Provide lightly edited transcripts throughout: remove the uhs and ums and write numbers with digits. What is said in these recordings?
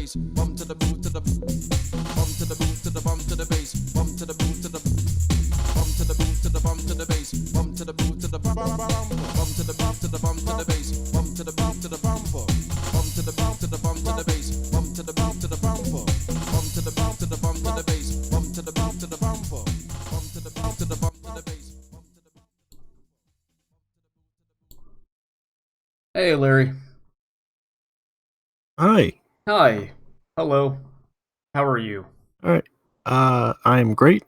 bass, bum to the boot to the bum to the boot to the bum to the bass, bum to the boot to the bum to the boot to the bum to the bass, bum to the boot to the bum to the boot to the bum to the bass, bum to the boot to the bumper, bum to the boot to the bum to the bass, bum to the boot to the bumper, bum to the boot to the bum to the bass, bum to the boot to the bumper, bum to the boot to the bum to the bass. Hey, Larry. Hi. Hi. Hello. How are you? All right. I'm great.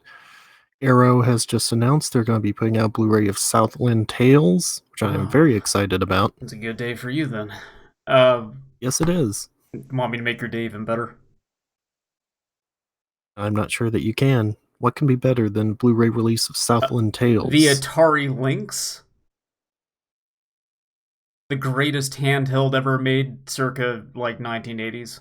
Arrow has just announced they're going to be putting out Blu-ray of Southland Tales, which I am very excited about. It's a good day for you then. Yes, it is. Want me to make your day even better? I'm not sure that you can. What can be better than Blu-ray release of Southland Tales? The Atari Lynx. The greatest handheld ever made circa, like, 1980s.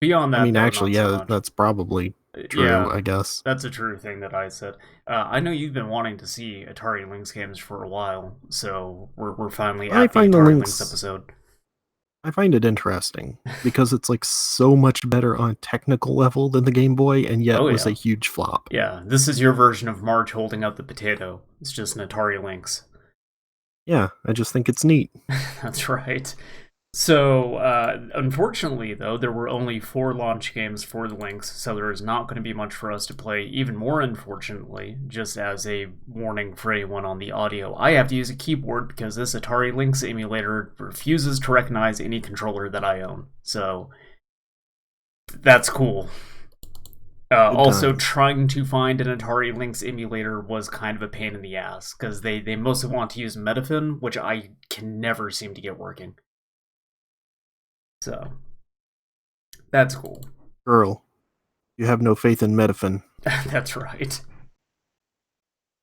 Beyond that, I mean, though, actually, not so yeah, much. that's probably true, Yeah, I guess. that's a true thing that I said. I know you've been wanting to see Atari Lynx games for a while, so we're finally I at the find the Atari Lynx Lynx episode. I find it interesting because it's like so much better on a technical level than the Game Boy, and yet Oh, was yeah. a huge flop. Yeah, this is your version of Marge holding up the potato. It's just an Atari Lynx. Yeah, I just think it's neat. That's right. So, unfortunately, though, there were only 4 launch games for the Lynx, so there is not going to be much for us to play. Even more unfortunately, just as a warning for anyone on the audio, I have to use a keyboard because this Atari Lynx emulator refuses to recognize any controller that I own. So, that's cool. Also, trying to find an Atari Lynx emulator was kind of a pain in the ass, because they mostly want to use Metafin, which I can never seem to get working. So, that's cool. Girl, you have no faith in Metafin. That's right.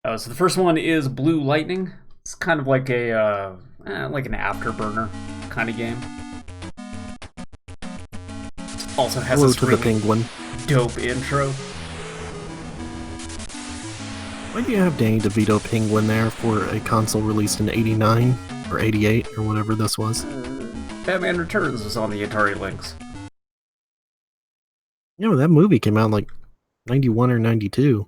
So the first one is Blue Lightning. It's kind of like a like an afterburner kind of game. Also has Hello this to really the penguin. dope intro. Why do you have Danny DeVito Penguin there for a console released in 89 or 88 or whatever this was? Batman Returns is on the Atari Lynx. You know, that movie came out in like 91 or 92.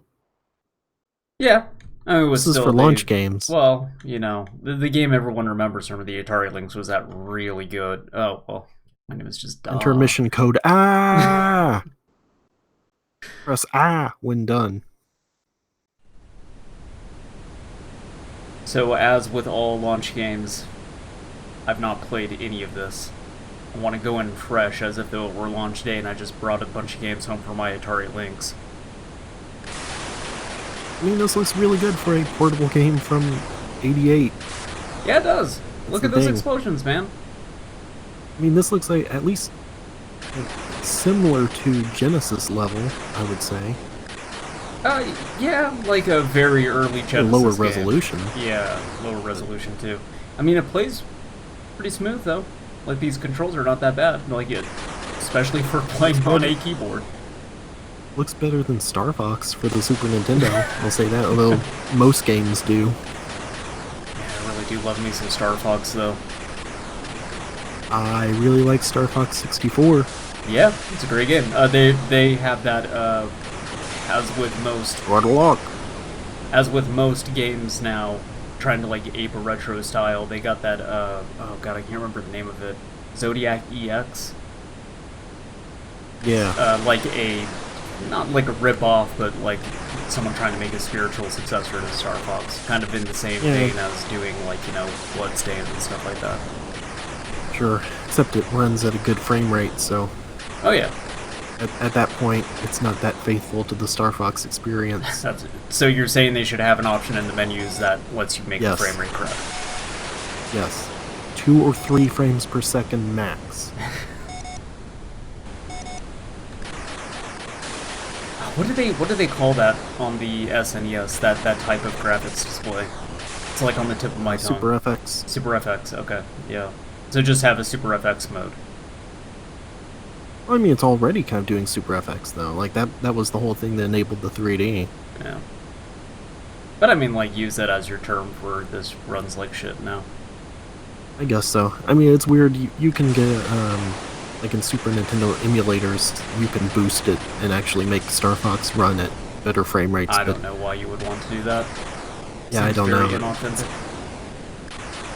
Yeah. I mean, it was This is still for launch games. Well, you know, the game everyone remembers from the Atari Lynx was that really good. Oh, well, my name is just duh. Intermission code ah! Press ah when done. So, as with all launch games, I've not played any of this. I want to go in fresh as if it were launch day and I just brought a bunch of games home for my Atari Lynx. I mean, this looks really good for a portable game from 88. Yeah, it does. Look at those explosions, man. I mean, this looks like at least similar to Genesis level, I would say. Yeah, like a very early Genesis lower game. resolution. Yeah, lower resolution too. I mean, it plays pretty smooth though. Like, these controls are not that bad. Like, especially for playing on a keyboard. Looks better than Star Fox for the Super Nintendo. I'll say that, although most games do. Yeah, I really do love me some Star Fox though. I really like Star Fox 64. Yeah, it's a great game. They have that as with most games now, trying to like ape a retro style. They got that oh god, I can't remember the name of it. Zodiac EX. Yeah. Like a not like a rip-off, but like someone trying to make a spiritual successor to Star Fox, kind of in the same vein as doing, like, you know, Bloodstained and stuff like that. Sure, except it runs at a good frame rate, so... Oh yeah. At that point, it's not that faithful to the Star Fox experience. So you're saying they should have an option in the menus that lets you make the frame rate correct? Yes. 2 or 3 frames per second max. What do they call that on the SNES? That type of graphics display? It's like on the tip of my tongue. Super FX. Super FX. Okay, yeah. So just have a Super FX mode. Well, I mean, it's already kind of doing Super FX though. Like that was the whole thing that enabled the 3D. Yeah. But I mean, like, use that as your term for this runs like shit now. I guess so. I mean, it's weird. You can get like in Super Nintendo emulators, you can boost it and actually make Star Fox run at better frame rates. I don't know why you would want to do that. Yeah, I don't very know. Inauthentic.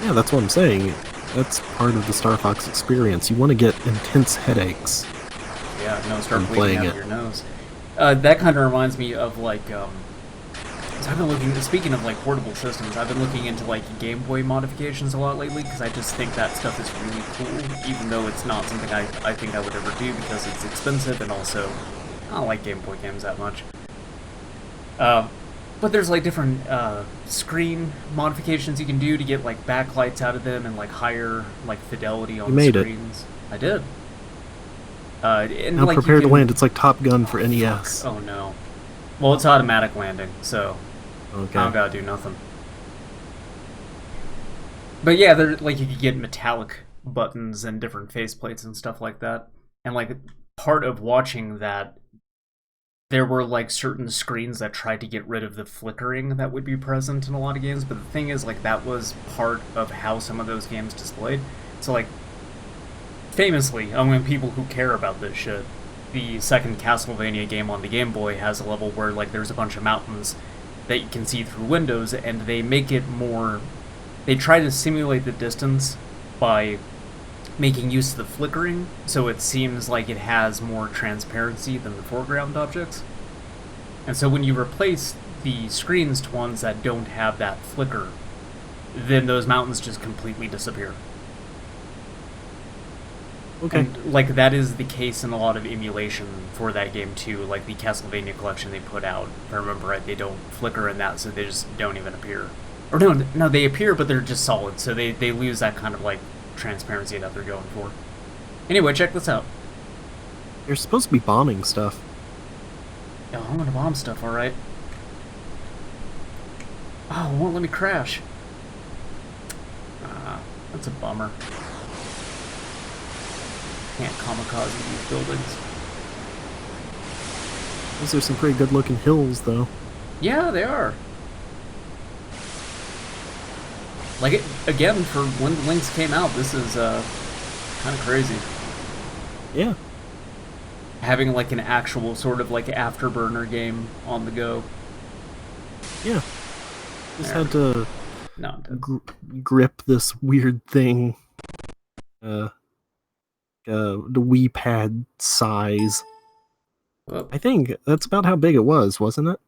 Yeah, that's what I'm saying. That's part of the Star Fox experience. You want to get intense headaches. Yeah, no, start bleeding playing out it. of your nose. That kind of reminds me of like, so I've been looking. Speaking of like portable systems, I've been looking into like Game Boy modifications a lot lately because I just think that stuff is really cool, even though it's not something I think I would ever do because it's expensive and also I don't like Game Boy games that much. But there's like different screen modifications you can do to get like backlights out of them and like higher like fidelity on the screens. I did. And, now like, prepare to land. It's like Top Gun for NES. Oh no. Well, it's automatic landing, so Okay. I don't gotta do nothing. But yeah, there like you could get metallic buttons and different faceplates and stuff like that. And like part of watching that, there were like certain screens that tried to get rid of the flickering that would be present in a lot of games. But the thing is, like, that was part of how some of those games displayed. So like, famously, among people who care about this shit, the second Castlevania game on the Game Boy has a level where like there's a bunch of mountains that you can see through windows, and they make it more. They try to simulate the distance by making use of the flickering, so it seems like it has more transparency than the foreground objects. And so when you replace the screens to ones that don't have that flicker, then those mountains just completely disappear. Okay. And, like, that is the case in a lot of emulation for that game too. Like the Castlevania collection they put out, if I remember right, they don't flicker in that, so they just don't even appear. Or no, they appear, but they're just solid, so they lose that kind of like transparency that they're going for. Anyway, check this out. You're supposed to be bombing stuff. Oh, I'm gonna bomb stuff, alright. Oh, it won't let me crash. That's a bummer. Can't kamikaze these buildings. Those are some pretty good looking hills, though. Yeah, they are. Like, again, for when Lynx came out, this is kind of crazy. Yeah. Having like an actual sort of like afterburner game on the go. Yeah. Just There. had to No, grip this weird thing. The Wii pad size. whoop. I think that's about how big it was, wasn't it?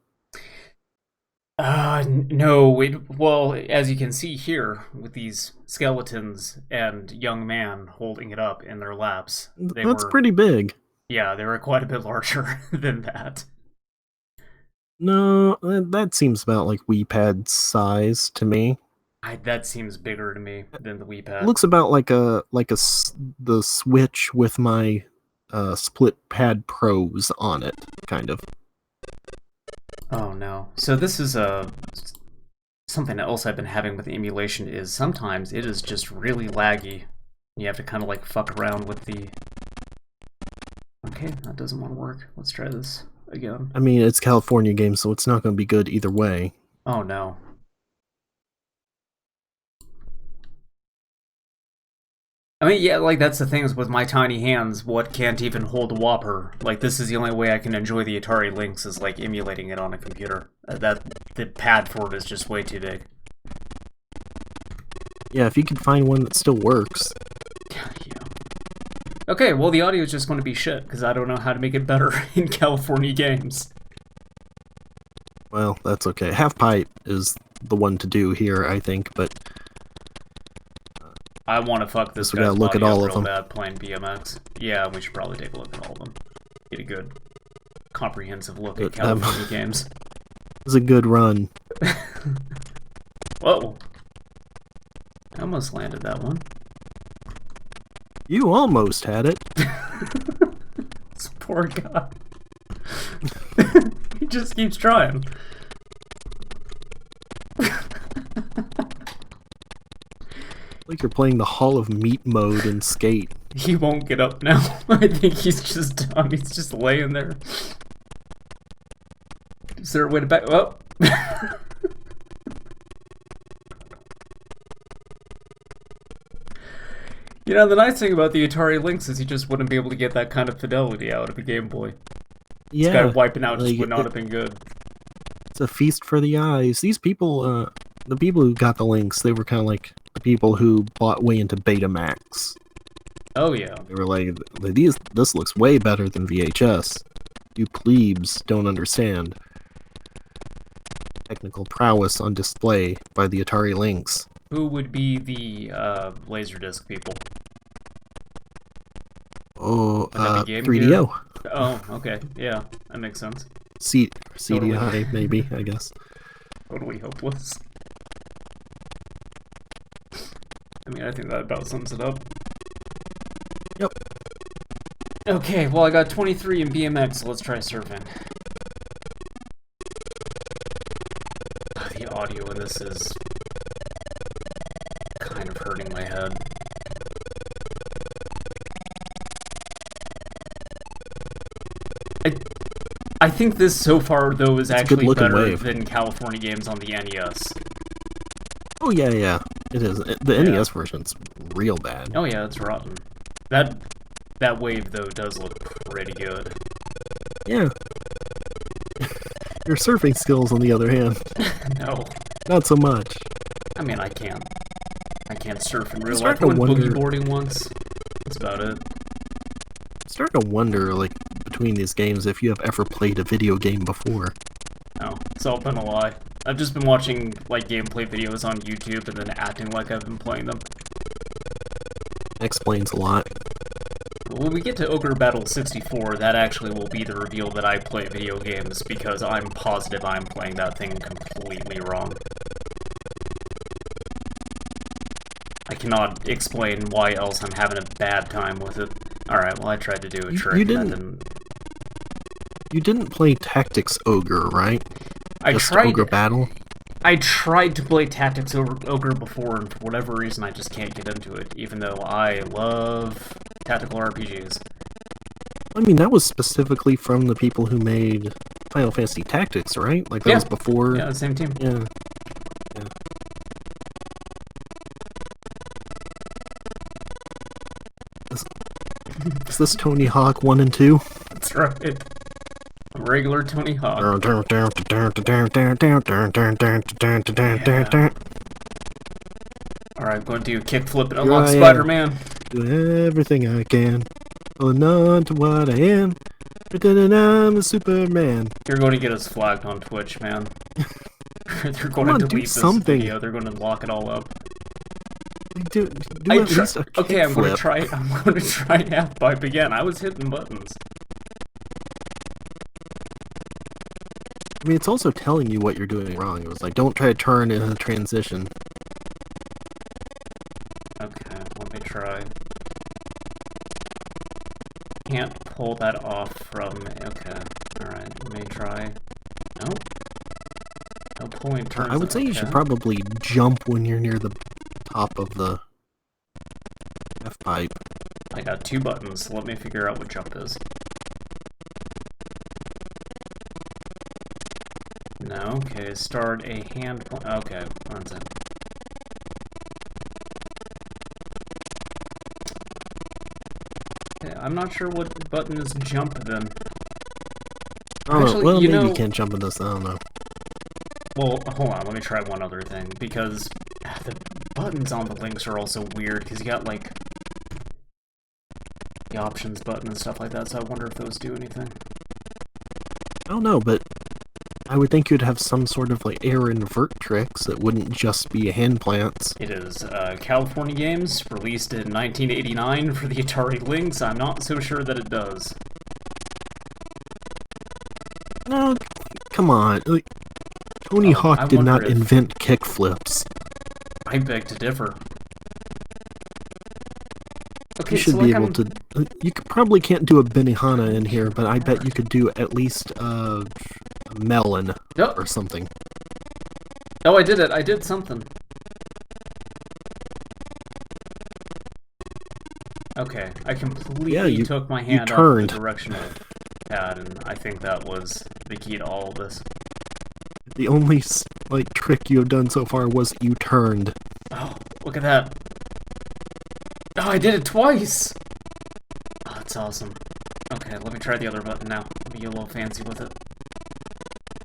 No, well, as you can see here, with these skeletons and young man holding it up in their laps, That's pretty big. Yeah, they were quite a bit larger than that. No, that seems about like Wii pad size to me. That seems bigger to me than the Wii It Pad. looks about like the Switch with my split pad pros on it, kind of. Oh no. So this is something else I've been having with emulation is sometimes it is just really laggy. You have to kind of like fuck around with the... Okay, that doesn't want to work. Let's try this again. I mean, it's California game, so it's not going to be good either way. Oh no. I mean, yeah, like, that's the thing is with my tiny hands, what can't even hold a Whopper? Like, this is the only way I can enjoy the Atari Lynx is, like, emulating it on a computer. The pad for it is just way too big. Yeah, if you can find one that still works. Yeah. Okay, well, the audio is just going to be shit, because I don't know how to make it better in California games. Well, that's okay. Half pipe is the one to do here, I think, but... I want to fuck this we guy's gotta look body at all up of real them. bad playing BMX. Yeah, we should probably take a look at all of them. Get a good, comprehensive look at California games. It was a good run. Whoa. I almost landed that one. You almost had it. This poor guy. He just keeps trying. Like you're playing the Hall of Meat mode in Skate. He won't get up now. I think he's just done. He's just laying there. Is there a way to back? Oh. You know, the nice thing about the Atari Lynx is you just wouldn't be able to get that kind of fidelity out of a Game Boy. This guy wiping out just would not have been good. It's a feast for the eyes. These people, the people who got the Lynx, they were kind of like the people who bought way into Betamax. Oh yeah. They were like, this looks way better than VHS. You plebes don't understand. Technical prowess on display by the Atari Lynx. Who would be the Laserdisc people? Oh, Would that be Game 3DO. Gear? Oh, okay. Yeah, that makes sense. CDI, maybe, I guess. Totally hopeless. I mean, I think that about sums it up. Yep. Okay, well, I got 23 in BMX, so let's try surfing. The audio in this is kind of hurting my head. I think this so far, though, is actually better than California games on the NES. Oh, yeah. It is. The NES version's real bad. Oh, yeah, it's rotten. That wave, though, does look pretty good. Yeah. Your surfing skills, on the other hand. No. Not so much. I mean, I can't surf in real life. I went boogie boarding once. That's about it. I'm starting to wonder, like, between these games, if you have ever played a video game before. No, it's all been a lie. I've just been watching, like, gameplay videos on YouTube and then acting like I've been playing them. Explains a lot. When we get to Ogre Battle 64, that actually will be the reveal that I play video games, because I'm positive I'm playing that thing completely wrong. I cannot explain why else I'm having a bad time with it. Alright, well, I tried to do a trick and that didn't... You didn't play Tactics Ogre, right? Just tried Ogre Battle? I tried to play Tactics Ogre before, and for whatever reason I just can't get into it, even though I love tactical RPGs. I mean, that was specifically from the people who made Final Fantasy Tactics, right? Like, that was before... Yeah, the same team. Yeah. Is this Tony Hawk 1 and 2? That's right. Regular Tony Hawk. Yeah. Alright, going to do a kickflip and unlock Spider-Man. Do everything I can. Holding on to what I am. Pretending I'm a Superman. You're going to get us flagged on Twitch, man. They're going to delete this video. They're going to lock it all up. Do at least a kick okay, I'm going to flip. try half pipe again. I was hitting buttons. I mean, it's also telling you what you're doing wrong. It was like, don't try to turn in a transition. Okay, let me try. Can't pull that off from... Okay, alright, let me try. Nope. No pulling turns. I would say you should probably jump when you're near the top of the F-pipe. I got 2 buttons, so let me figure out what jump is. No, okay, start a hand... Okay, one second. Okay, I'm not sure what button is jump then. Actually, well, maybe you can't jump in this, I don't know. Well, hold on, let me try one other thing, because the buttons on the Lynx are also weird, because you got, like, the options button and stuff like that, so I wonder if those do anything. I don't know, but I would think you'd have some sort of, like, air invert tricks that wouldn't just be hand plants. It is California Games, released in 1989 for the Atari Lynx. I'm not so sure that it does. No, come on. Like, Tony Hawk did not invent kickflips. I beg to differ. Okay, you should be able to... You probably can't do a Benihana in here, but I bet you could do at least a melon or something. Oh, I did it. I did something. Okay, I completely took my hand off the direction of the pad, and I think that was the key to all of this. The only, like, trick you have done so far was you turned. Oh, look at that. Oh, Oh, I did it twice! Oh, that's awesome. Okay, let me try the other button now. Be a little fancy with it.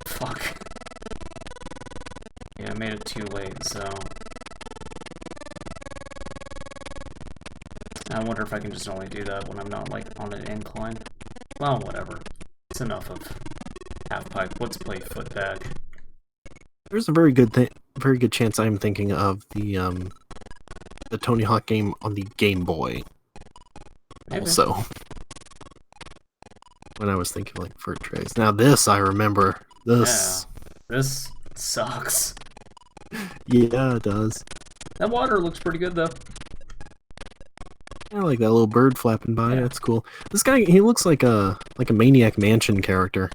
Fuck. Yeah, I made it too late, so... I wonder if I can just only do that when I'm not, like, on an incline. Well, whatever. It's enough of half-pipe. Let's play footbag. There's a very good chance I'm thinking of the Tony Hawk game on the Game Boy. Maybe. Also, when I was thinking like Furt Trays. Now this I remember. This. Yeah, this sucks. Yeah, it does. That water looks pretty good though. I like that little bird flapping by. Yeah. That's cool. This guy, he looks like a Maniac Mansion character.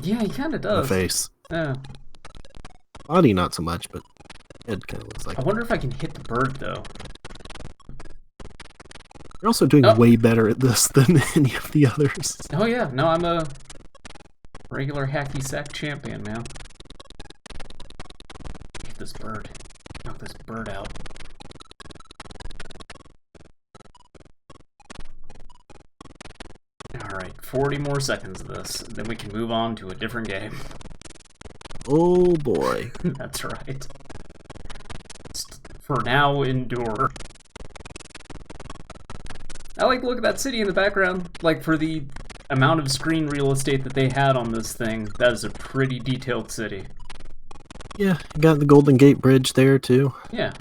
Yeah, he kind of does. The face. Yeah. Body not so much, but head kind of looks like. I wonder if I can hit the bird though. You're also doing way better at this than any of the others. Oh yeah, no, I'm a regular hacky sack champion, man. Hit this bird. Knock this bird out. Alright, 40 more seconds of this, then we can move on to a different game. Oh boy. That's right. For now, endure. I like to look at that city in the background. Like, for the amount of screen real estate that they had on this thing, that is a pretty detailed city. Yeah, you got the Golden Gate Bridge there, too. Yeah.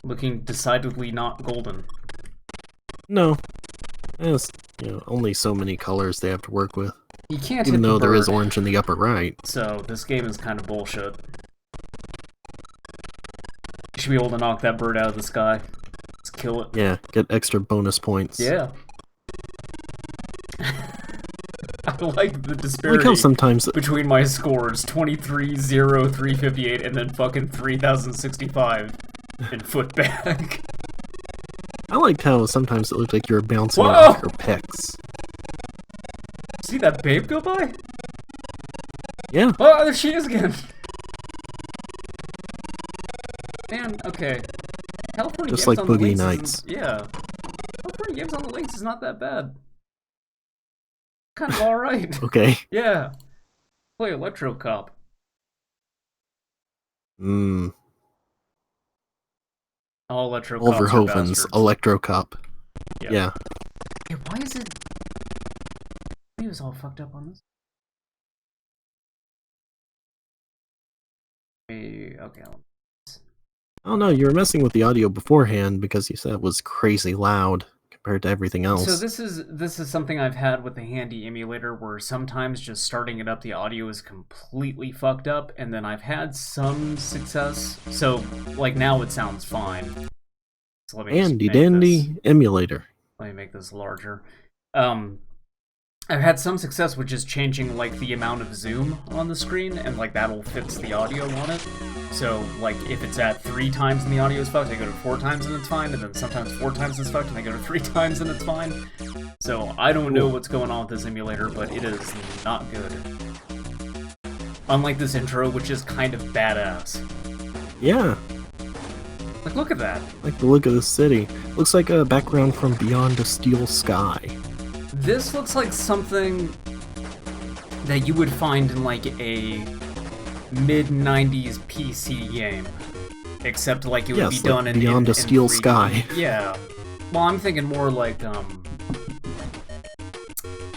Looking decidedly not golden. No. There's, only so many colors they have to work with. You can't Even hit the though there bird, is orange in the upper right. so this game is kind of bullshit. You should be able to knock that bird out of the sky. Let's kill it. Yeah, get extra bonus points. Yeah. I like the I disparity like how sometimes between my scores, 23, 0, 358, and then fucking 3065 in footbag. I liked how sometimes it looked like you were bouncing Whoa! off your pecs. See that babe go by? Yeah. Oh, there she is again! Man, okay. California Just Games like on the Boogie Lynx Nights. isn't- Yeah. California Games on the Lynx is not that bad. Kind of alright. Okay. Yeah. Play Electro Cop. Mmm. All Electro Cops are Overhoven's bastards. Electro Cup. Yeah. Yeah. Hey, why is it... He was all fucked up on this. Okay. Oh no, you were messing with the audio beforehand because you said it was crazy loud compared to everything else. So this is something I've had with the handy emulator where sometimes just starting it up the audio is completely fucked up, and then I've had some success. So like now it sounds fine. So let me just Handy make dandy this, emulator. let me make this larger. I've had some success with just changing like the amount of zoom on the screen, and like that'll fix the audio on it. So like if it's at 3 times and the audio is fucked, I go to 4 times and it's fine, and then sometimes 4 times it's fucked and I go to 3 times and it's fine. So I don't know what's going on with this emulator, but it is not good. Unlike this intro, which is kind of badass. Yeah. Like look at that. Like the look of the city. Looks like a background from Beyond a Steel Sky. This looks like something that you would find in like a mid-90s PC game. Except like it would be done in Beyond a Steel 3D. Sky. Yeah. Well, I'm thinking more like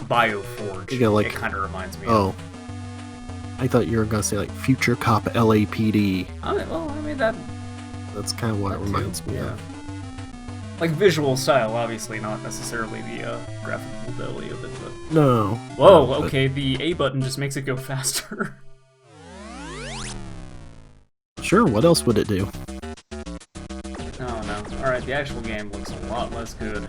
BioForge. You got, like, it kind of reminds me Oh. of. I thought you were gonna say like Future Cop LAPD. I mean that. That's kind of what it reminds me of. Like visual style, obviously, not necessarily the graphical fidelity of it, but... No. Whoa, but- okay, the A button just makes it go faster. Sure, what else would it do? Oh no. Alright, the actual game looks a lot less good.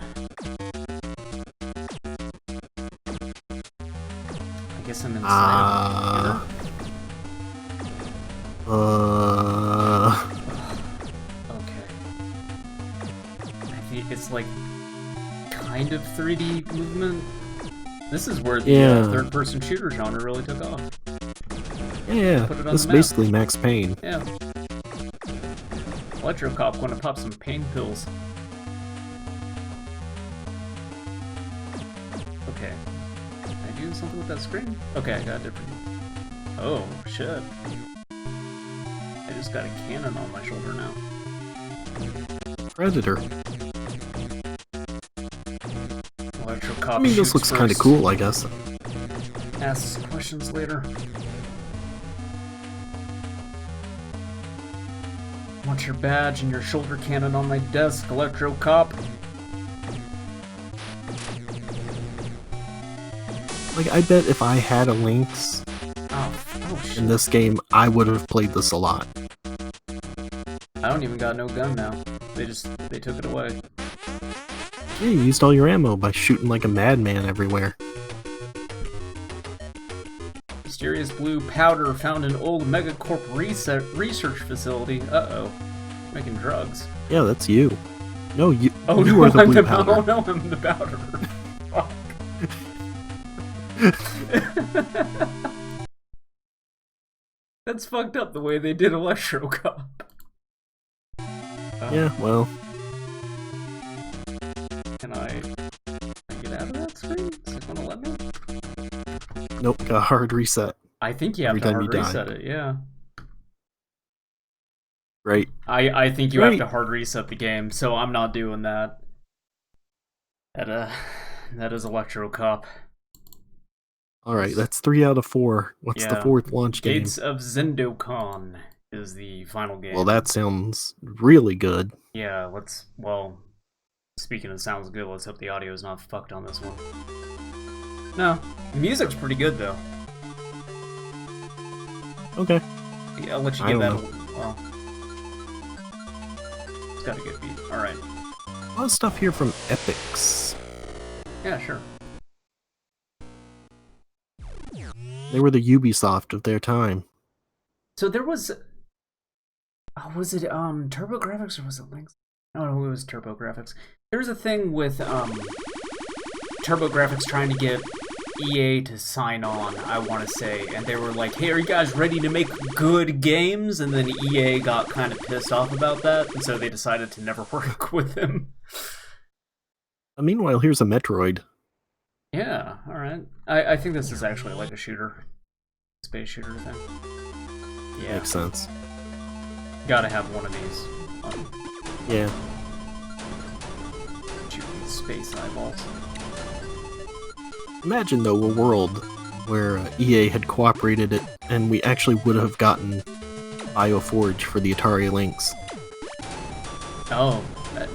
I guess I'm inside of Okay. I think it's like kind of 3D movement. This is where the third-person shooter genre really took off. Yeah, Put it on this is the map. basically Max Payne. Yeah. Electro Cop gonna pop some pain pills. Okay. Can I do something with that screen? Okay, I got a different... Oh, shit. I just got a cannon on my shoulder now. Predator. Electrocop I mean, this looks kind of cool, I guess. Ask questions later. Want your badge and your shoulder cannon on my desk, Electrocop? Like, I bet if I had a Lynx Shit. in this game, I would have played this a lot. I don't even got no gun now. They took it away. Yeah, you used all your ammo by shooting like a madman everywhere. Mysterious blue powder found in old Megacorp research facility. Uh-oh. Making drugs. Yeah, that's you. No, you. Oh, you no, are the I'm blue the powder. Oh, no, I'm the powder. Fuck. That's fucked up the way they did Electrocop. Yeah, well. Can I get out of that screen? Is it gonna let me? Nope, got a hard reset. I think you have Every to time hard you die. reset it, yeah. Right. I think you Right. have to hard reset the game, so I'm not doing that. That is Electrocop. Alright, that's 3 out of 4. What's the Yeah. 4th launch game? Gates of Zendokon is the final game. Well, that sounds really good. Yeah, well, speaking of sounds good, let's hope the audio is not fucked on this one. No, the music's pretty good, though. Okay. Yeah, I'll let you I give that don't a... Well... It's got a good beat. Alright. A lot of stuff here from Epics. Yeah, sure. They were the Ubisoft of their time. So there was... was it, Turbografx or was it Lynx? No, it was Turbografx. There was a thing with, Turbografx trying to get EA to sign on, I want to say, and they were like, hey, are you guys ready to make good games? And then EA got kind of pissed off about that, and so they decided to never work with them. Meanwhile, here's a Metroid. Yeah, alright. I think this is actually like a shooter. Space shooter thing. Yeah. Makes sense. Gotta have one of these. Yeah. Shooting space eyeballs. Imagine, though, a world where EA had cooperated it, and we actually would have gotten BioForge for the Atari Lynx. Oh,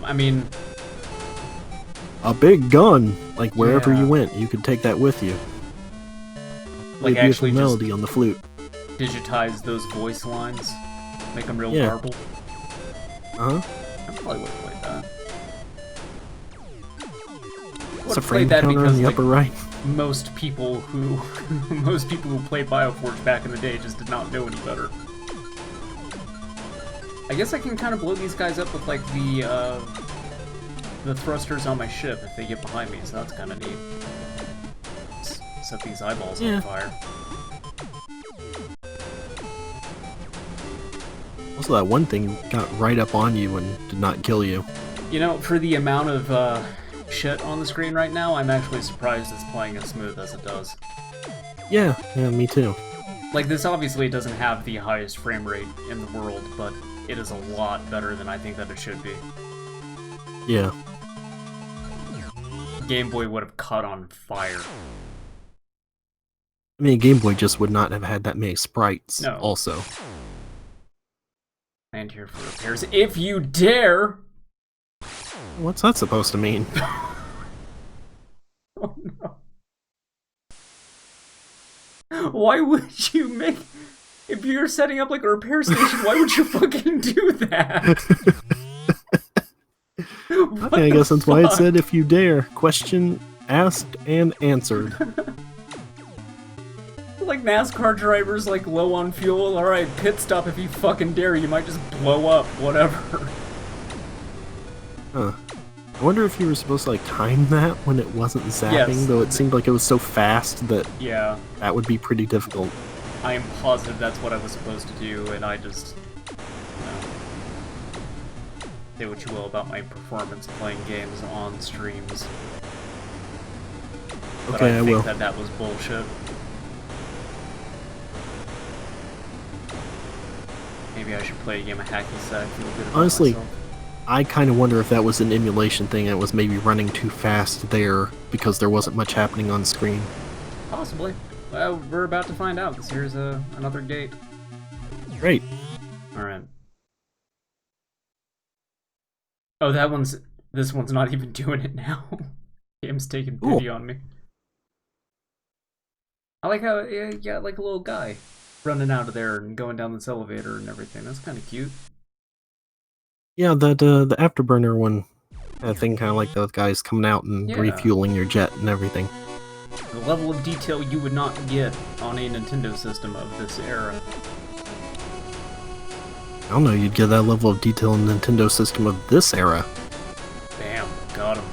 I mean... A big gun! Like, wherever Yeah. you went, you could take that with you. Play Like, a beautiful actually melody on the flute. digitize those voice lines, make them real Yeah. garbled. Uh-huh. I probably would have played that. It's a Would've frame played that counter on because, the like, upper right. most people who played BioForge back in the day just did not know any better. I guess I can kind of blow these guys up with like the thrusters on my ship if they get behind me, so that's kind of neat. Set these eyeballs on fire. Also, that one thing got right up on you and did not kill you. You know, for the amount of shit on the screen right now, I'm actually surprised it's playing as smooth as it does. Yeah, me too. Like, this obviously doesn't have the highest frame rate in the world, but it is a lot better than I think that it should be. Yeah. Game Boy would have caught on fire. I mean, Game Boy just would not have had that many sprites, No. also. And here for repairs, if you dare! What's that supposed to mean? Oh no. Why would you make... If you're setting up like a repair station, why would you fucking do that? Okay, I guess that's why it said if you dare. Question asked and answered. Like NASCAR drivers, like low on fuel. Alright, pit stop if you fucking dare. You might just blow up, whatever. Huh. I wonder if you were supposed to like time that when it wasn't zapping, Yes. though it seemed like it was so fast that Yeah, that would be pretty difficult. I am positive that's what I was supposed to do, and I just... Say what you will about my performance playing games on streams. But Okay, I I think will. that was bullshit. Maybe I should play a game of hacky sack, feel good about Honestly, myself. I kind of wonder if that was an emulation thing. It was maybe running too fast there because there wasn't much happening on screen. Possibly. Well, we're about to find out, because here's another gate. Great. Alright. Oh, this one's not even doing it now. Game's taking pity Cool. on me. I like how you got like a little guy running out of there and going down this elevator and everything. That's kind of cute. Yeah, the Afterburner one, I think kind of like those guys coming out and Yeah. refueling your jet and everything. The level of detail you would not get on a Nintendo system of this era. I don't know, you'd get that level of detail in the Nintendo system of this era. Bam, got him.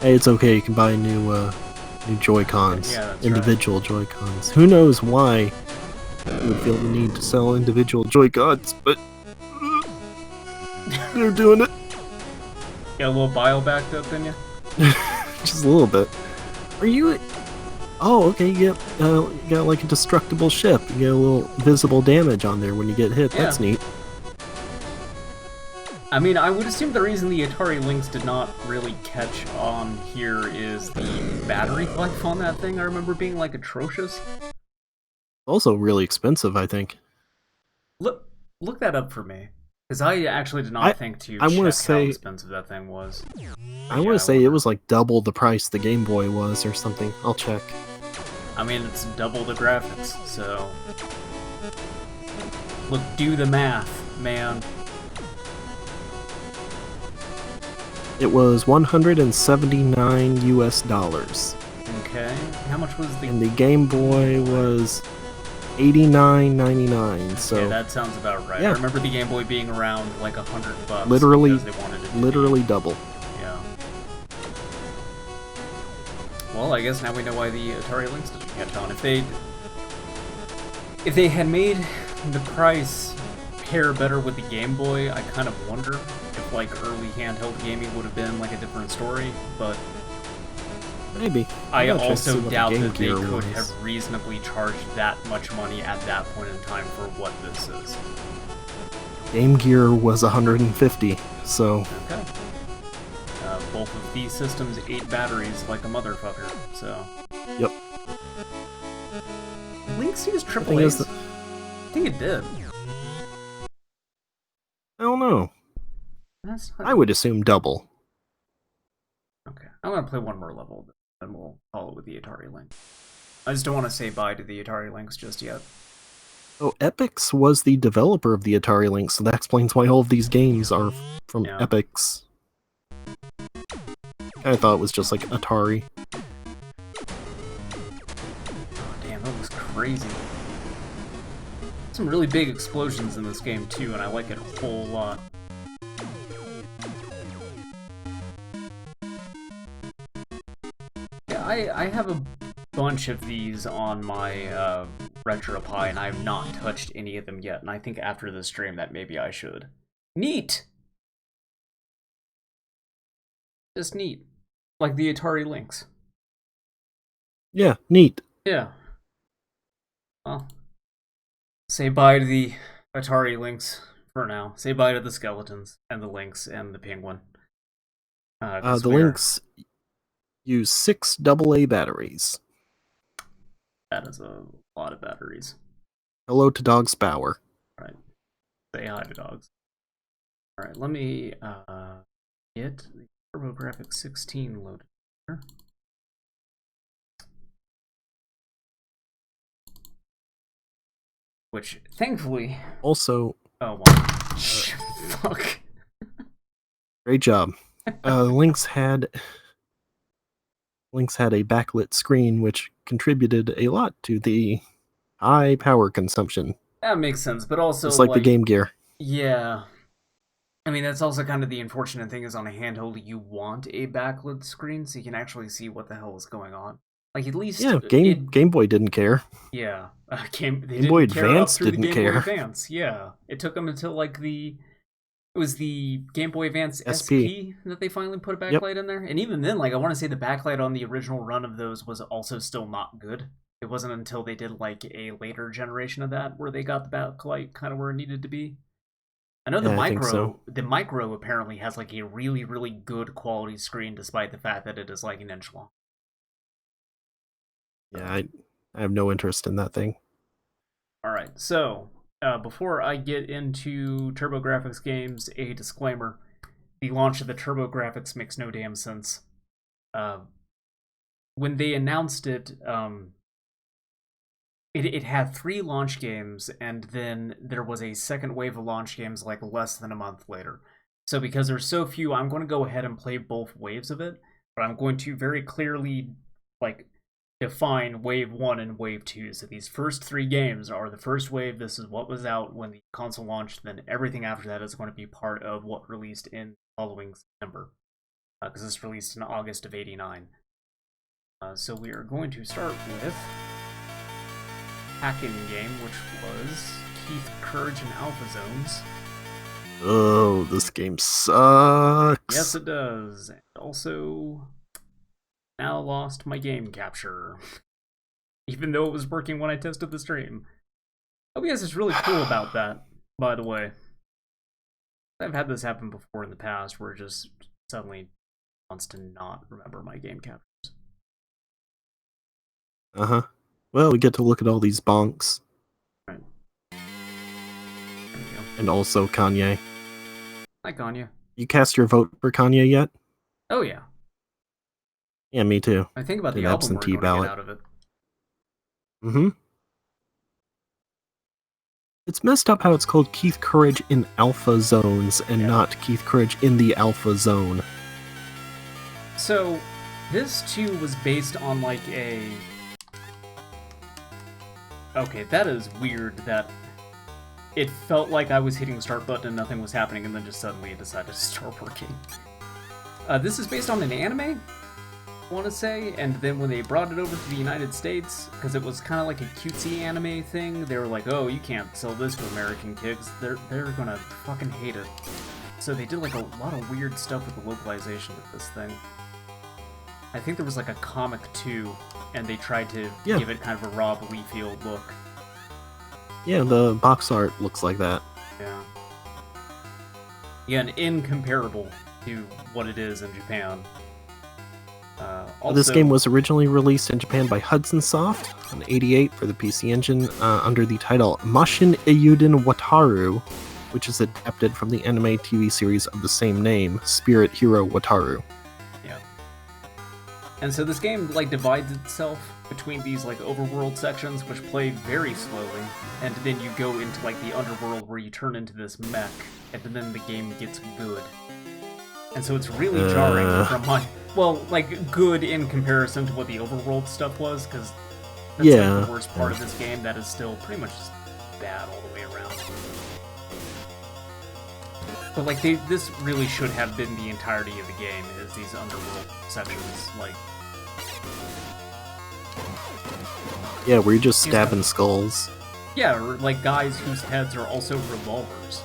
Hey, it's okay, you can buy new Joy-Cons. Yeah, that's individual Joy-Cons. Who knows why you would feel the need to sell individual Joy-Cons, but they're doing it. Got a little bile backed up in you? Just a little bit. Are you... Oh, okay, you got like a destructible ship. You get a little visible damage on there when you get hit. Yeah. That's neat. I mean, I would assume the reason the Atari Lynx did not really catch on here is the battery life on that thing. I remember being like atrocious. Also really expensive, I think. Look that up for me, because I actually did not think to I wanna check say- how expensive that thing was. I want to say it was like double the price the Game Boy was or something. I'll check. I mean, it's double the graphics, so look, do the math, man. It was $179 US. Okay, how much was the? And the Game Boy was $89.99. So Okay, that sounds about right. Yeah. I remember the Game Boy being around like $100. Literally- because they wanted it to literally double. Be, yeah. Well, I guess now we know why the Atari Lynx didn't catch on. If they had made the price pair better with the Game Boy, I kind of wonder if like early handheld gaming would have been like a different story. But Maybe. I I'm gonna check to see also what the doubt Game that they Gear could was. have reasonably charged that much money at that point in time for what this is. Game Gear was 150. So Okay. Both of these systems 8 batteries like a motherfucker, so. Yep. Lynx used thing triple is A's. that- I think it did. I don't know. That's not... I would assume double. Okay, I'm gonna play one more level, then we'll call it with the Atari Lynx. I just don't want to say bye to the Atari Lynx just yet. Oh, Epix was the developer of the Atari Lynx, so that explains why all of these games are from Yeah. Epix. I thought it was just like Atari. Oh, damn, that looks crazy. Some really big explosions in this game too, and I like it a whole lot. Yeah, I have a bunch of these on my RetroPie, and I have not touched any of them yet, and I think after this stream that maybe I should. Neat! Just neat. Like the Atari Lynx. Yeah, neat. Yeah. Well, say bye to the Atari Lynx for now. Say bye to the skeletons, and the Lynx, and the penguin. The Lynx use 6 AA batteries. That is a lot of batteries. Hello to Dog Spower. Right. Say hi to dogs. Alright, let me get the Turbografx 16 loaded here. Which, thankfully... Also, Oh, wow. Fuck. great job. Lynx had a backlit screen, which contributed a lot to the high power consumption, That makes sense, but also, just like the Game Gear. Yeah. I mean, that's also kind of the unfortunate thing is on a handheld, you want a backlit screen so you can actually see what the hell is going on. Like, at least... Yeah, Game Boy didn't care. Yeah. They Game Boy didn't care up Advance through the didn't Game Boy care. Advance, yeah. It took them until, like, the It was the Game Boy Advance SP. SP that they finally put a Yep. backlight in there. And even then, like, I want to say the backlight on the original run of those was also still not good. It wasn't until they did, like, a later generation of that where they got the backlight kind of where it needed to be. I know the Yeah, I think micro, so. the micro apparently has, like, a really, really good quality screen despite the fact that it is, like, an inch long. Yeah, I have no interest in that thing. Alright, so, before I get into Turbografx games, a disclaimer. The launch of the Turbografx makes no damn sense. When they announced it, it had 3 launch games, and then there was a second wave of launch games like less than a month later. So because there's so few, I'm going to go ahead and play both waves of it, but I'm going to very clearly, like, define wave 1 and wave 2. So these first 3 games are the first wave. This is what was out when the console launched. Then everything after that is going to be part of what released in the following September, because this released in August of '89. So we are going to start with Hacking Game, which was Keith Courage and Alpha Zones. Oh, this game sucks. Yes, it does. And also, now lost my game capture. Even though it was working when I tested the stream. OBS is really cool about that, by the way. I've had this happen before in the past where it just suddenly wants to not remember my game captures. Uh-huh. Well, we get to look at all these bonks. Right. There we go. And also Kanye. Hi, Kanye. You cast your vote for Kanye yet? Oh, yeah. Yeah, me too. I think about Did the album we're absentee going to ballot. get out of it. Mm-hmm. It's messed up how it's called Keith Courage in Alpha Zones and not Keith Courage in the Alpha Zone. So, this too was based on like a... Okay, that is weird that it felt like I was hitting the start button and nothing was happening, and then just suddenly it decided to start working. This is based on an anime, I want to say, and then when they brought it over to the United States, because it was kind of like a cutesy anime thing, they were like, oh, you can't sell this to American kids, they're gonna fucking hate it. So they did like a lot of weird stuff with the localization of this thing. I think there was like a comic too, and they tried to give it kind of a Rob Liefeld look. Yeah, the box art looks like that. Yeah. Again, incomparable to what it is in Japan. Also, This game was originally released in Japan by Hudson Soft in '88 for the PC Engine under the title Mashin Eiyuden Wataru, which is adapted from the anime TV series of the same name, Spirit Hero Wataru. Yeah. And so this game like divides itself between these like overworld sections, which play very slowly, and then you go into like the underworld where you turn into this mech, and then the game gets good. And so it's really jarring from my... Well, like, good in comparison to what the overworld stuff was, because that's like the worst part of this game. That is still pretty much just bad all the way around. But, like, this really should have been the entirety of the game, is these underworld sections, like... Yeah, where you're just stabbing skulls. Yeah, or, like, guys whose heads are also revolvers.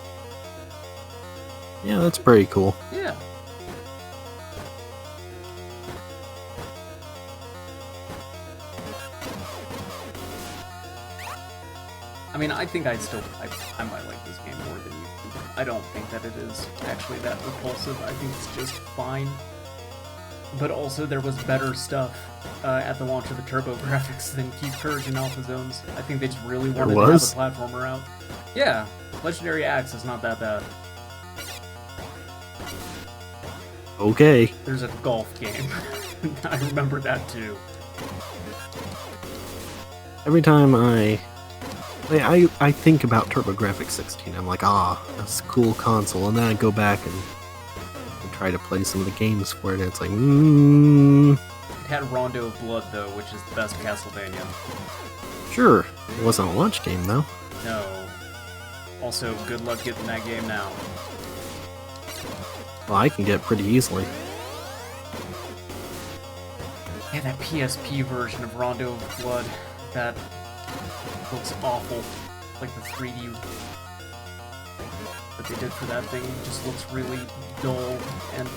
Yeah, that's pretty cool. Yeah. I mean, I think I might like this game more than you do. I don't think that it is actually that repulsive. I think it's just fine. But also, there was better stuff at the launch of the Turbografx than Keith Courage and Alpha Zones. I think they just really wanted to have a platformer out. Yeah, Legendary Axe is not that bad. Okay. There's a golf game. I remember that too. Every time I think about Turbografx 16, I'm like, that's a cool console, and then I go back and try to play some of the games for it, and it's like, It had Rondo of Blood, though, which is the best Castlevania. Sure. It wasn't a launch game, though. No. Also, good luck getting that game now. Well, I can get it pretty easily. Yeah, that PSP version of Rondo of Blood, that looks awful. Like the 3D that they did for that thing just looks really dull and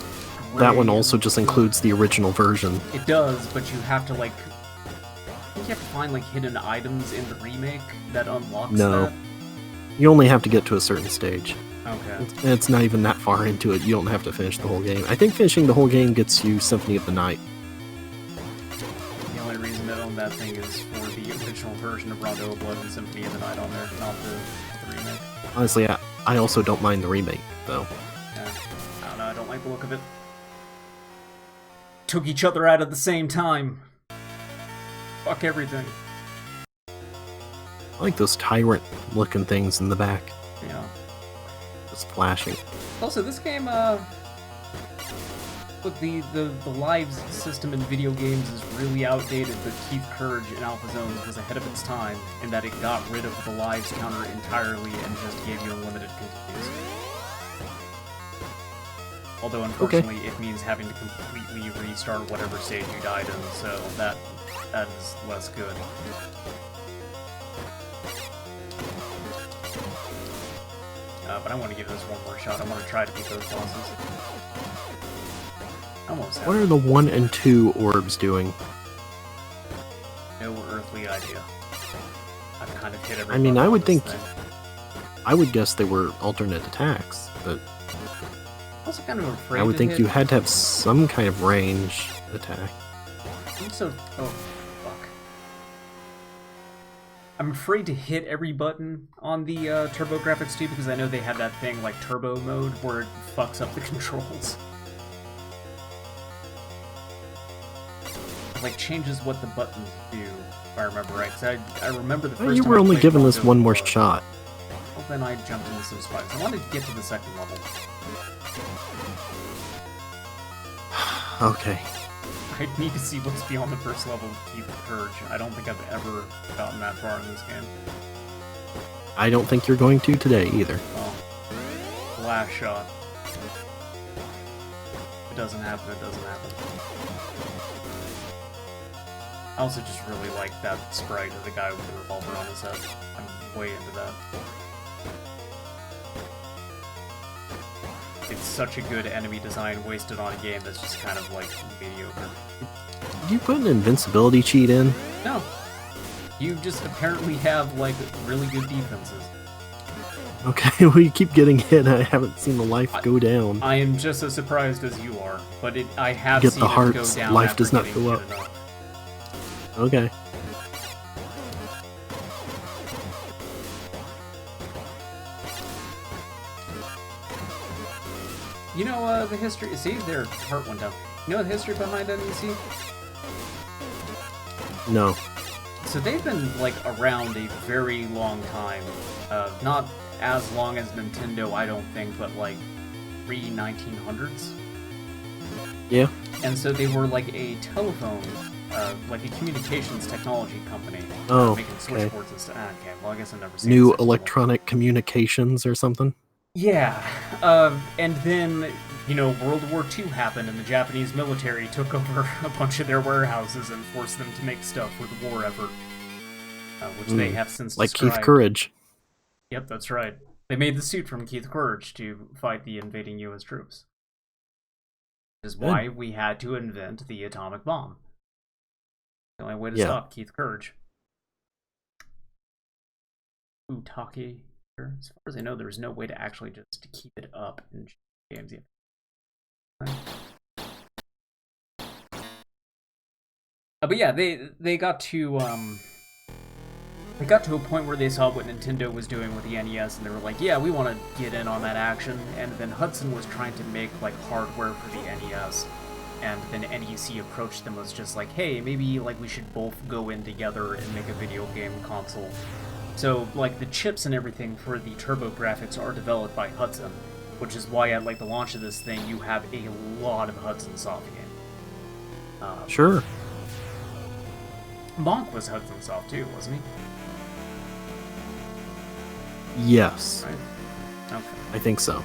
gray. That one also just includes the original version. It does, but you have to like... I think you have to find like hidden items in the remake that unlocks No. that. You only have to get to a certain stage. Okay. It's not even that far into it. You don't have to finish the whole game. I think finishing the whole game gets you Symphony of the Night. The only reason to own that thing is for the original version of Rondo of Blood and Symphony of the Night on there, not the remake. Honestly, I also don't mind the remake, though. Yeah. I don't know, I don't like the look of it. Took each other out at the same time. Fuck everything. I like those tyrant-looking things in the back. Yeah. Just flashing. Also, this game, look, the lives system in video games is really outdated, but Keith Courage in Alpha Zones was ahead of its time in that it got rid of the lives counter entirely and just gave you unlimited continues. Although, unfortunately, it means having to completely restart whatever stage you died in, so that is less good. But I want to give this one more shot. I want to try to beat those bosses. Almost have What are the 1 and 2 orbs doing? no earthly idea. I've kind of hit every I mean, button I on would this think... thing. I would guess they were alternate attacks, but I'm also kind of afraid I would to think hit... you had to have some kind of range attack. I'm so... Oh, fuck. I'm afraid to hit every button on the Turbografx 2 because I know they have that thing like turbo mode where it fucks up the controls. It, like, changes what the buttons do, if I remember right. Because I remember the first You time were I only played given this Rondo one more Blood. shot. Well, then I jumped into some spikes. I wanted to get to the second level. Okay. I need to see what's beyond the first level of Keith Courage. I don't think I've ever gotten that far in this game. I don't think you're going to today, either. Oh. Last shot. If it doesn't happen, it doesn't happen. I also just really like that sprite of the guy with the revolver on his head. I'm way into that. It's such a good enemy design wasted on a game that's just kind of like mediocre. Did you put an invincibility cheat in? No. You just apparently have like really good defenses. Okay, well you keep getting hit, I haven't seen the life go down. I am just as surprised as you are, but I have Get seen the it hearts, go down life after does not getting go hit up. enough. Okay. You know the history... See, their heart went down. You know the history behind NEC? No. So they've been, like, around a very long time. Not as long as Nintendo, I don't think, but, like, pre-1900s. Yeah. And so they were, like, a telephone, like a communications technology company. Oh, making okay. switchboards and stuff. Okay, well, I guess I've never seen New such a- electronic communications or something? Yeah, and then, you know, World War II happened and the Japanese military took over a bunch of their warehouses and forced them to make stuff for the war effort, which they have since Like described. Keith Courage. Yep, that's right. They made the suit from Keith Courage to fight the invading US troops. Which is why we had to invent the atomic bomb. The only way to stop Keith Courage. Utaki. As far as I know, there's no way to actually just keep it up in games yet. But yeah, they got to a point where they saw what Nintendo was doing with the NES, and they were like, yeah, we want to get in on that action. And then Hudson was trying to make like hardware for the NES, and then NEC approached them was just like, hey, maybe like we should both go in together and make a video game console. So, like, the chips and everything for the Turbografx are developed by Hudson, which is why at, like, the launch of this thing, you have a lot of Hudson Soft game. Sure. Monk was Hudson Soft, too, wasn't he? Yes. Right? Okay. I think so.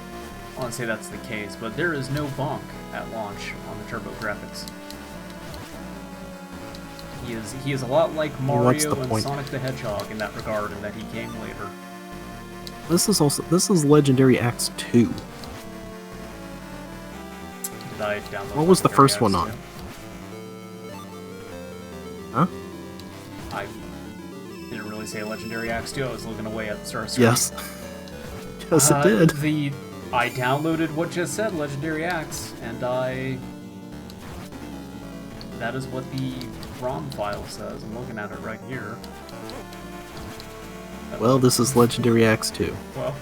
I want to say that's the case, but there is no Bonk at launch on the Turbografx. He is a lot like Mario and point? Sonic the Hedgehog in that regard, in that he came later. This is Legendary Axe 2. Did I download What was the Legendary first one Axe on? too? Huh? I didn't really say Legendary Axe 2. I was looking away at the start screen. Yes. Yes, it did. I downloaded what just said Legendary Axe, and that is what the ROM file says. I'm looking at it right here. Well, this is Legendary Axe 2. Well,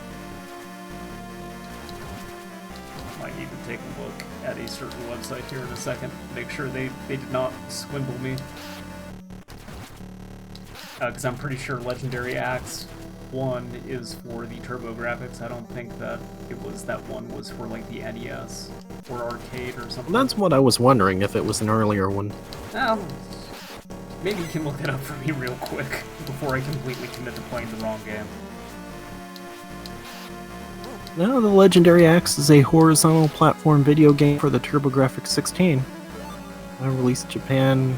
might need to take a look at a certain website here in a second. Make sure they did not swindle me. Because I'm pretty sure Legendary Axe 1 is for the Turbografx. I don't think that that one was for like the NES or arcade or something. Well, that's what I was wondering, if it was an earlier one. Maybe you can look it up for me real quick before I completely commit to playing the wrong game. No, the Legendary Axe is a horizontal platform video game for the Turbografx 16. Released in Japan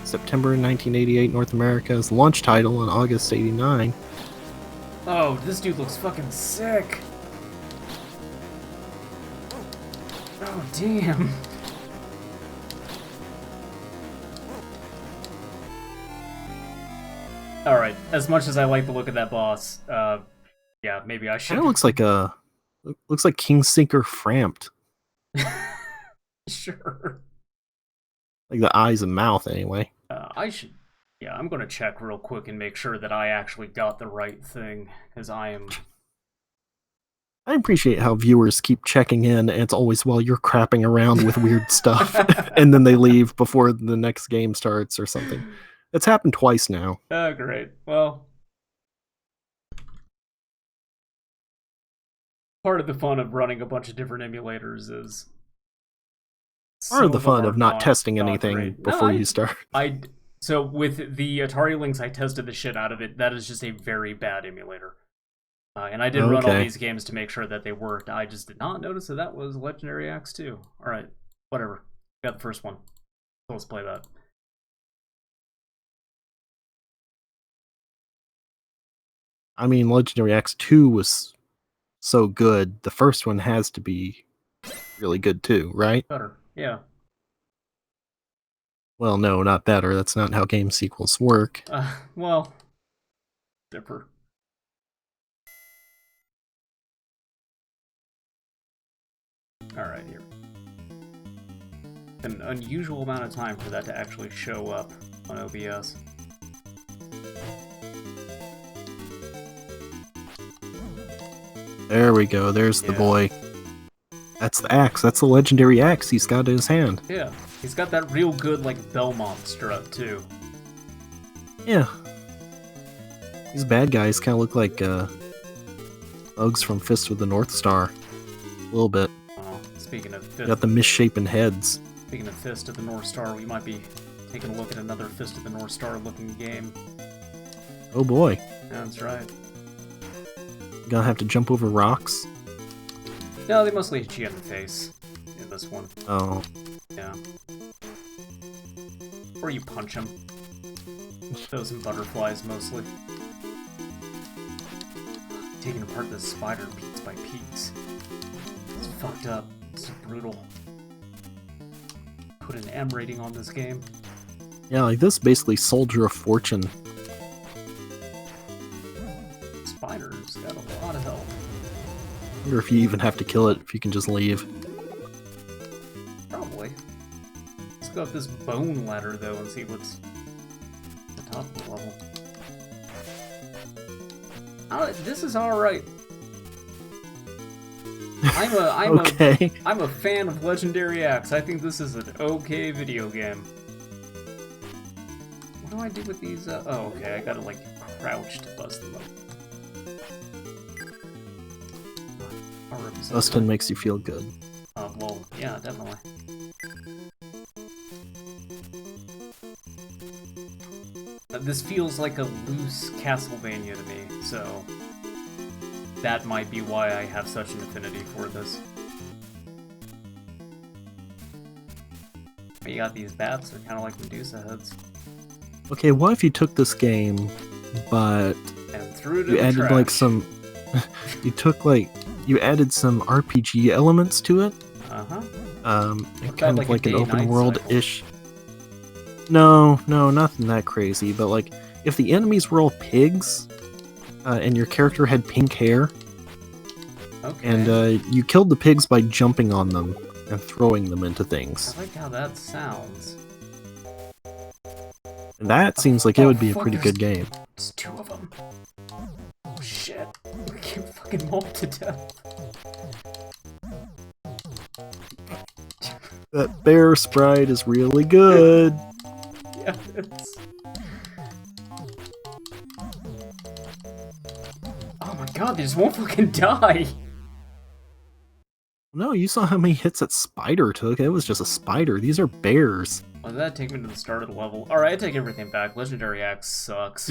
September 1988, North America's launch title in August 89. Oh, this dude looks fucking sick! Oh, damn. Alright, as much as I like the look of that boss, yeah, maybe I should... Kind of looks like Kingsinker Framped. Sure. Like the eyes and mouth, anyway. Yeah, I'm gonna check real quick and make sure that I actually got the right thing, because I appreciate how viewers keep checking in, and it's always while you're crapping around with weird stuff, and then they leave before the next game starts or something. It's happened twice now. Oh, great. Well, part of the fun of running a bunch of different emulators is... Part of the fun of not not testing not anything great. before you start. So with the Atari Lynx, I tested the shit out of it. That is just a very bad emulator. And I did run all these games to make sure that they worked. I just did not notice that was Legendary Axe 2. Alright, whatever. Got the first one. So let's play that. I mean, Legendary Axe 2 was so good. The first one has to be really good too, right? Better, yeah. Well, no, not better. That's not how game sequels work. Well, differ. Alright, here. An unusual amount of time for that to actually show up on OBS. There we go. There's the boy. That's the axe. That's the legendary axe he's got in his hand. Yeah, he's got that real good, like, Belmont strut, too. Yeah. These bad guys kind of look like bugs from Fist of the North Star. A little bit. Speaking of Fist... Got the misshapen heads. Speaking of Fist of the North Star, we might be taking a look at another Fist of the North Star looking game. Oh boy. Yeah, that's right. Gonna have to jump over rocks? No, they mostly hit you in the face in this one. Oh. Yeah. Or you punch them. Those and butterflies, mostly. Taking apart the spider piece by piece. It's fucked up. It's brutal. Put an M rating on this game. Yeah, like this basically Soldier of Fortune. Spider's got a lot of health. I wonder if you even have to kill it, if you can just leave. Probably. Let's go up this bone ladder, though, and see what's at the top of the level. This is alright. I'm a fan of Legendary Axe. I think this is an okay video game. What do I do with these? Oh, okay. I gotta, like, crouch to bust them up. Bustin' makes you feel good. Well, yeah, definitely. This feels like a loose Castlevania to me, so that might be why I have such an affinity for this. But you got these bats, they're kind of like Medusa heads. Okay, what if you took this game, but And threw it in You the added trash. like some. You added some RPG elements to it. Uh-huh. Kind like of a like an day-night open world-ish. No, nothing that crazy. But like, if the enemies were all pigs, and your character had pink hair, Okay. and you killed the pigs by jumping on them and throwing them into things. I like how that sounds. And that seems like it would be a pretty good game. There's 2 of them. Oh shit. We can fucking mold to death. That bear sprite is really good. Yeah, it's... Oh my god, they just won't fucking die! No, you saw how many hits that spider took. It was just a spider. These are bears. Well, did that take me to the start of the level? Alright, I take everything back. Legendary Axe sucks.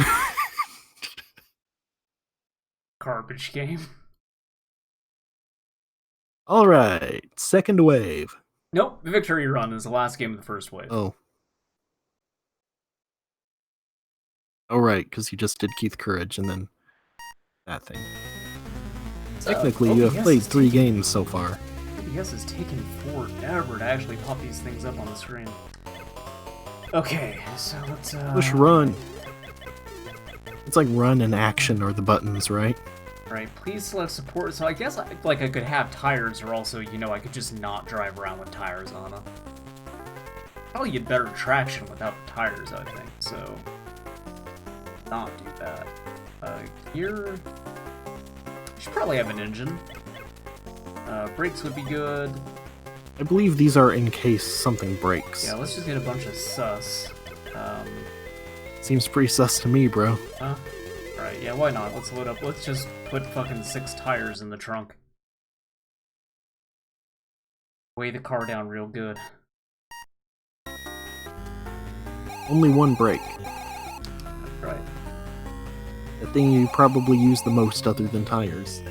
Garbage game. Alright, second wave. Nope, Victory Run is the last game of the first wave. Oh. Oh, right, because you just did Keith Courage and then that thing. Technically, you have played 3 games so far. OBS is taking forever to actually pop these things up on the screen. Okay, so let's Push run. It's like run and action are the buttons, right? Right, please select support. So I guess I could have tires, or also, you know, I could just not drive around with tires on them. Probably get better traction without tires, I think. So not do that. Gear. Should probably have an engine. Brakes would be good. I believe these are in case something breaks. Yeah, let's just get a bunch of sus. Seems pretty sus to me, bro. Alright, yeah, why not? Let's load up. Let's just put fucking 6 tires in the trunk. Weigh the car down real good. Only one brake. Right. The thing you probably use the most other than tires.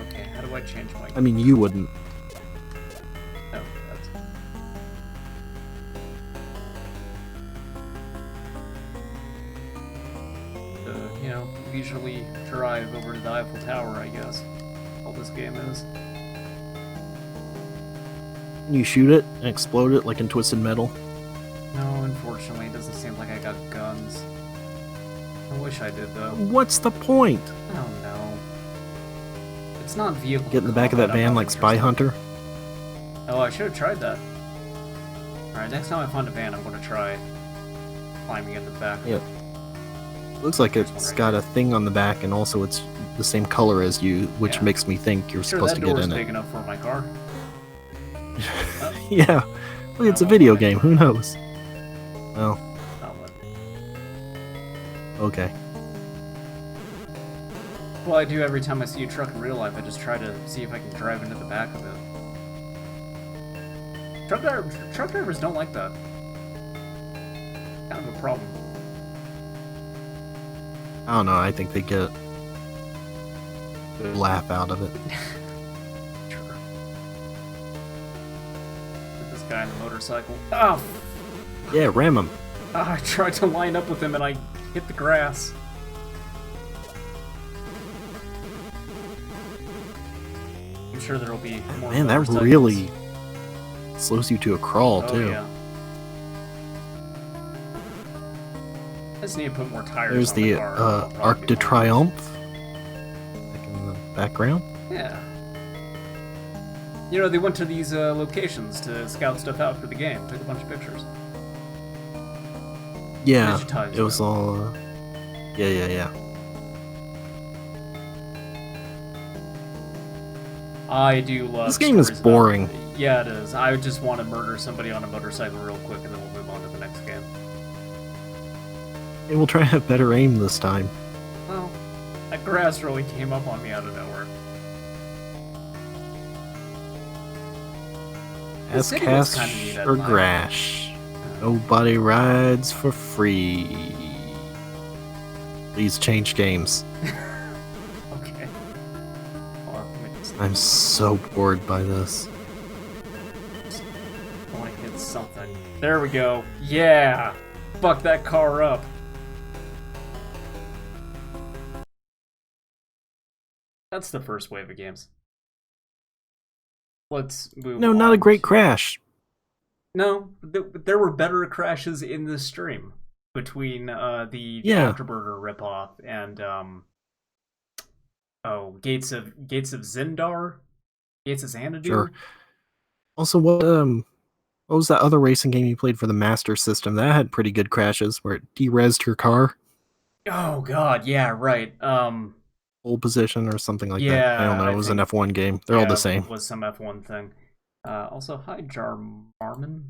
Okay, how do I change my... I mean, you wouldn't. Oh, that's... you know, leisurely drive over to the Eiffel Tower, I guess. All this game is. Can you shoot it and explode it like in Twisted Metal? No, unfortunately, it doesn't seem like I got guns. I wish I did, though. What's the point? I don't know. It's not vehicle. Get in the back of that combat, I'm van not like sure. Spy Hunter? Oh, I should have tried that. Alright, next time I find a van, I'm going to try climbing into the back. Yeah. Looks like it's got a thing on the back, and also it's the same color as you, which Yeah. makes me think you're Sure, supposed that to get door's in big it. enough for my car. Yeah. Well, it's a video game. Who knows? Well, Not one. okay. Well, I do every time I see a truck in real life. I just try to see if I can drive into the back of it. Truck drivers don't like that. Kind of a problem. I don't know. I think they get a good laugh out of it. Sure. With this guy on the motorcycle. Oh! Yeah, ram him. I tried to line up with him and I hit the grass. I'm sure there'll be more. Man, that motorcycles. really slows you to a crawl, Oh, too. yeah. I just need to put more tires There's on the the car. and I'll probably Arc be de fine. Triomphe. Like in the background. Yeah. You know, they went to these locations to scout stuff out for the game. Took a bunch of pictures. Yeah, Digitized it was them. all... Yeah. I do love This game is stories boring. About, yeah, it is. I just want to murder somebody on a motorcycle real quick and then we'll move on to the next game. And we'll try to have better aim this time. Well, that grass really came up on me out of nowhere. The As city looks cash kinda neat at or night. grash. Nobody rides for free. Please change games. Okay. Hold on, let me just... I'm so bored by this. I want to hit something. There we go. Yeah! Fuck that car up. that's the first wave of games. Let's move No, on. not a great crash. No, there were better crashes in this stream between the Yeah. Afterburner ripoff and Gates of Zendar, Gates of Xanadu. Sure. Also, what was that other racing game you played for the Master System? That had pretty good crashes where it derezzed your car, Oh God, yeah, right. pole position or something like Yeah, that. I don't know. I It was an think- F1 game. They're all the same. It was some F1 thing. Also, hi Jarmarman.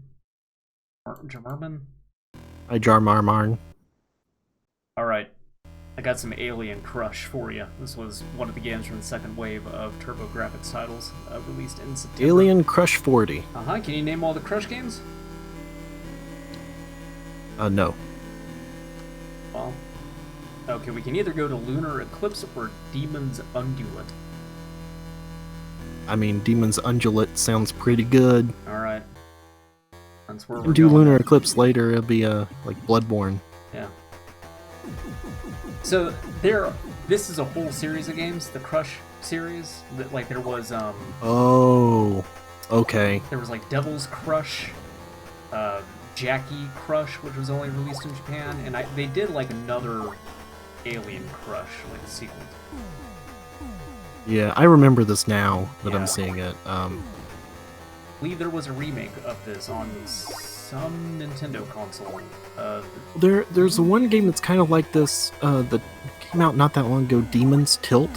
Jarmarman. I Jar Marmarn. All right, I got some Alien Crush for you. This was one of the games from the second wave of Turbografx titles released in September. Alien Crush 40. Can you name all the Crush games? No. Well, okay, we can either go to Lunar Eclipse or Demon's Undulate. I mean, Demon's Undulate sounds pretty good. Alright. That's where We we're can do going. Lunar Eclipse later. It'll be like Bloodborne. Yeah. So this is a whole series of games, the Crush series. Like there was Oh, okay. there was like Devil's Crush, Jackie Crush, which was only released in Japan, and they did like another Alien Crush, like a sequel. Yeah, I remember this now that Yeah. I'm seeing it. I believe there was a remake of this on some Nintendo console. There's one game that's kind of like this that came out not that long ago, Demon's Tilt.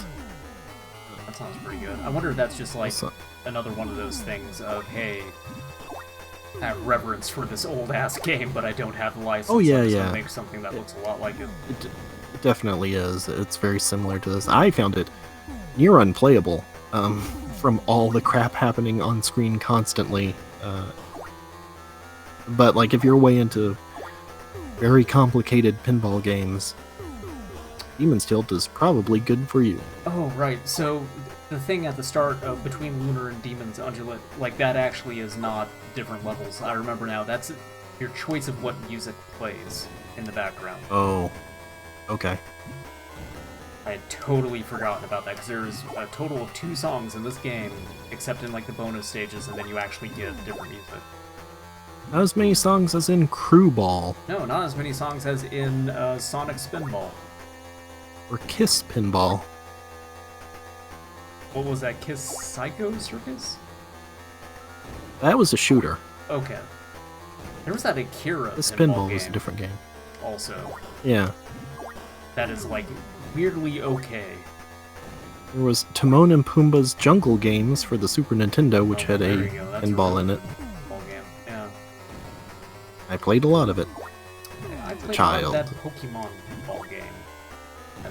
That sounds pretty good. I wonder if that's just like So- another one of those things of, hey, I have reverence for this old-ass game, but I don't have the license. Oh, yeah, I'm just gonna yeah. make something that looks a lot like it. It definitely is. It's very similar to this. I found it near unplayable from all the crap happening on screen constantly. But like, if you're way into very complicated pinball games, Demon's Tilt is probably good for you. Oh, right. So the thing at the start of between Lunar and Demon's Undulate, like that actually is not different levels. I remember now. That's your choice of what music plays in the background. Oh, okay. I had totally forgotten about that because there's a total of 2 songs in this game, except in like the bonus stages, and then you actually get different music. Not as many songs as in Crew Ball No, not as many songs as in Sonic Spinball. or Kiss Pinball. What was that? Kiss Psycho Circus? That was a shooter. Okay. There was that Akira Kiss pinball Pinball was a game different game. also. Yeah. That is like weirdly okay. There was Timon and Pumbaa's Jungle Games for the Super Nintendo, which had there a you go. That's pinball really in it. good pinball game. Yeah. I played a lot of it. I played child. that Pokemon pinball game.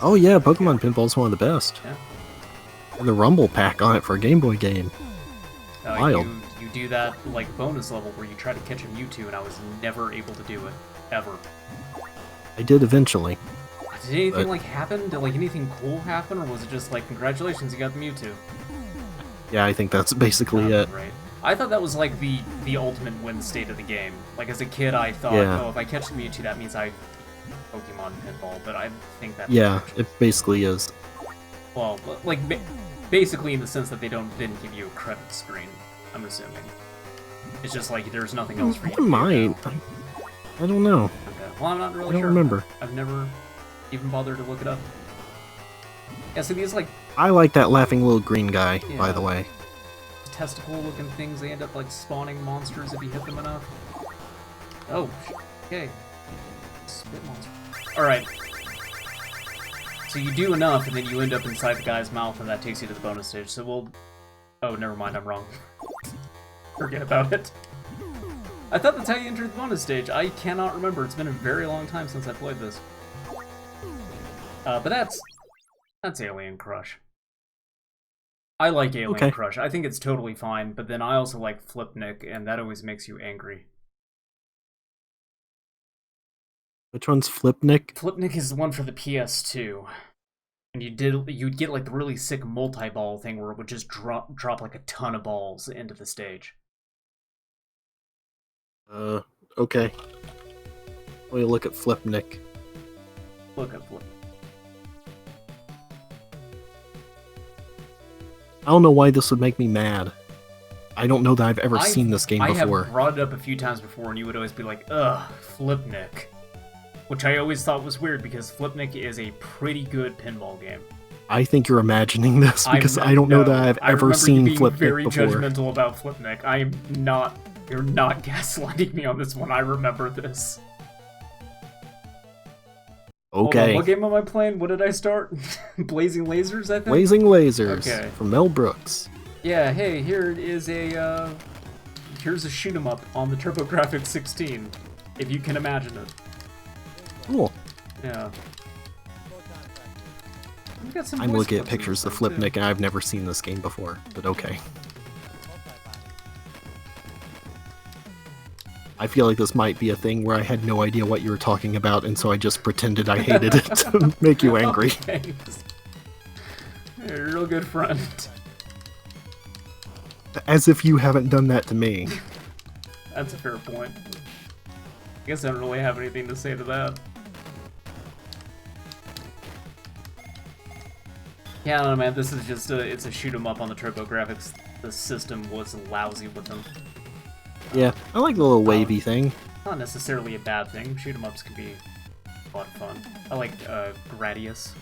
Oh yeah, Pokemon Pinball's one of the best. Yeah. And the Rumble Pack on it for a Game Boy game. Wild. You do that like bonus level where you try to catch a Mewtwo, and I was never able to do it ever. I did eventually. Did anything But- like happen? Did like anything cool happen, or was it just like congratulations, you got the Mewtwo? Yeah, I think that's basically it. Right. I thought that was like the ultimate win state of the game. Like as a kid, I thought, Yeah. oh, if I catch the Mewtwo, that means I Pokemon pinball. But I think that Yeah, it basically is. well, like basically in the sense that didn't give you a credit screen. I'm assuming it's just like there's nothing else for you. I to do might. now. I don't know. Okay. Well, I'm not really I don't sure. remember. I've never even bothered to look it up. Yeah, so these like I like that laughing little green guy, by Yeah. the way. testicle-looking things, they end up like spawning monsters if you hit them enough. Oh, okay. Spit monster. All right. So you do enough, and then you end up inside the guy's mouth, and that takes you to the bonus stage. So we'll. Oh, never mind. I'm wrong. Forget about it. I thought that's how you entered the bonus stage. I cannot remember. It's been a very long time since I played this. But that's Alien Crush. I like Alien Okay. Crush. I think it's totally fine, but then I also like Flipnik, and that always makes you angry. Which one's Flipnik? Flipnik is the one for the PS2. And you'd get like the really sick multi-ball thing where it would just drop like a ton of balls into the stage. Okay. We'll look at Flipnik. Look at Flip. I don't know why this would make me mad. I don't know that I've ever seen this game before. I have brought it up a few times before, and you would always be like, ugh, Flipnik. Which I always thought was weird, because Flipnik is a pretty good pinball game. I think you're imagining this, because I don't know that I've ever seen Flipnik before. Very judgmental about Flipnik. I am not... You're not gaslighting me on this one. I remember this. Okay. Hold on, what game am I playing? What did I start? Blazing Lasers, I think? Blazing Lasers, okay. From Mel Brooks. Yeah, hey, here is a, here's a shoot 'em up on the Turbografx 16, if you can imagine it. Cool. Yeah. I'm looking at pictures of Flipnik, and I've never seen this game before, but okay. I feel like this might be a thing where I had no idea what you were talking about, and so I just pretended I hated it to make you angry. Okay. You're a real good friend. As if you haven't done that to me. That's a fair point. I guess I don't really have anything to say to that. Yeah, I don't know, man. This is just it's a shoot 'em up on the Turbografx. The system was lousy with them. Yeah, I like the little wavy thing. Not necessarily a bad thing. Shoot 'em ups can be a lot of fun. I like Gradius.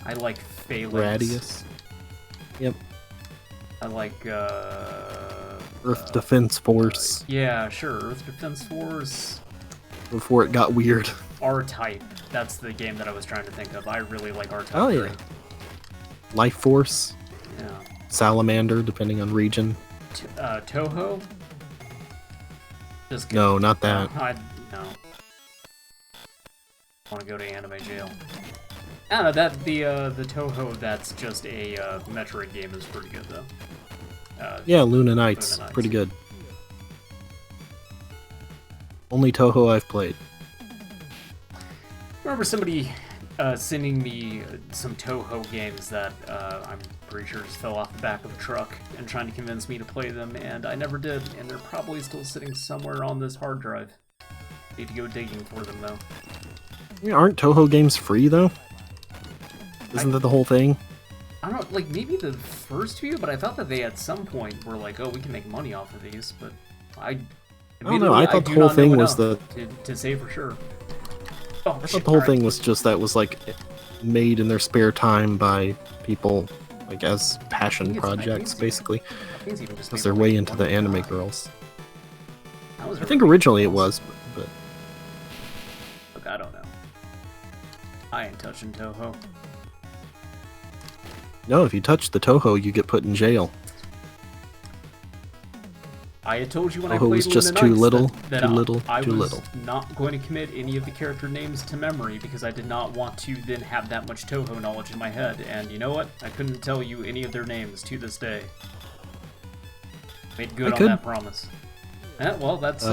I like Phalanx. Gradius. Yep. I like Earth Defense Force. Yeah, sure. Earth Defense Force. Before it got weird. R-Type. That's the game that I was trying to think of. I really like R-Type. Oh yeah. Life Force. Yeah. Salamander, depending on region. Toho? Just no, not that. No. I want to go to anime jail. I don't know, that the Toho that's just a Metroid game is pretty good though. Yeah, Luna Nights. Pretty good. Only Toho I've played. I remember somebody sending me some Toho games that I'm pretty sure just fell off the back of a truck and trying to convince me to play them, and I never did, and they're probably still sitting somewhere on this hard drive. Need to go digging for them though. Yeah, aren't Toho games free though? Isn't that the whole thing? I don't know, like maybe the first few, but I thought that they at some point were like, oh, we can make money off of these, but I don't know, I thought the whole thing was to say for sure. Oh, I thought the whole thing was just that was like made in their spare time by people like as passion projects, basically. Because they're way into the anime girls. I think originally it was, but... Look, I don't know. I ain't touching Toho. No, if you touch the Toho, you get put in jail. I had told you when I Toho played was just Luna too Nights little, that too little, I too was little. not going to commit any of the character names to memory because I did not want to then have that much Toho knowledge in my head. And you know what? I couldn't tell you any of their names to this day. Made good on that promise. Yeah, well, that's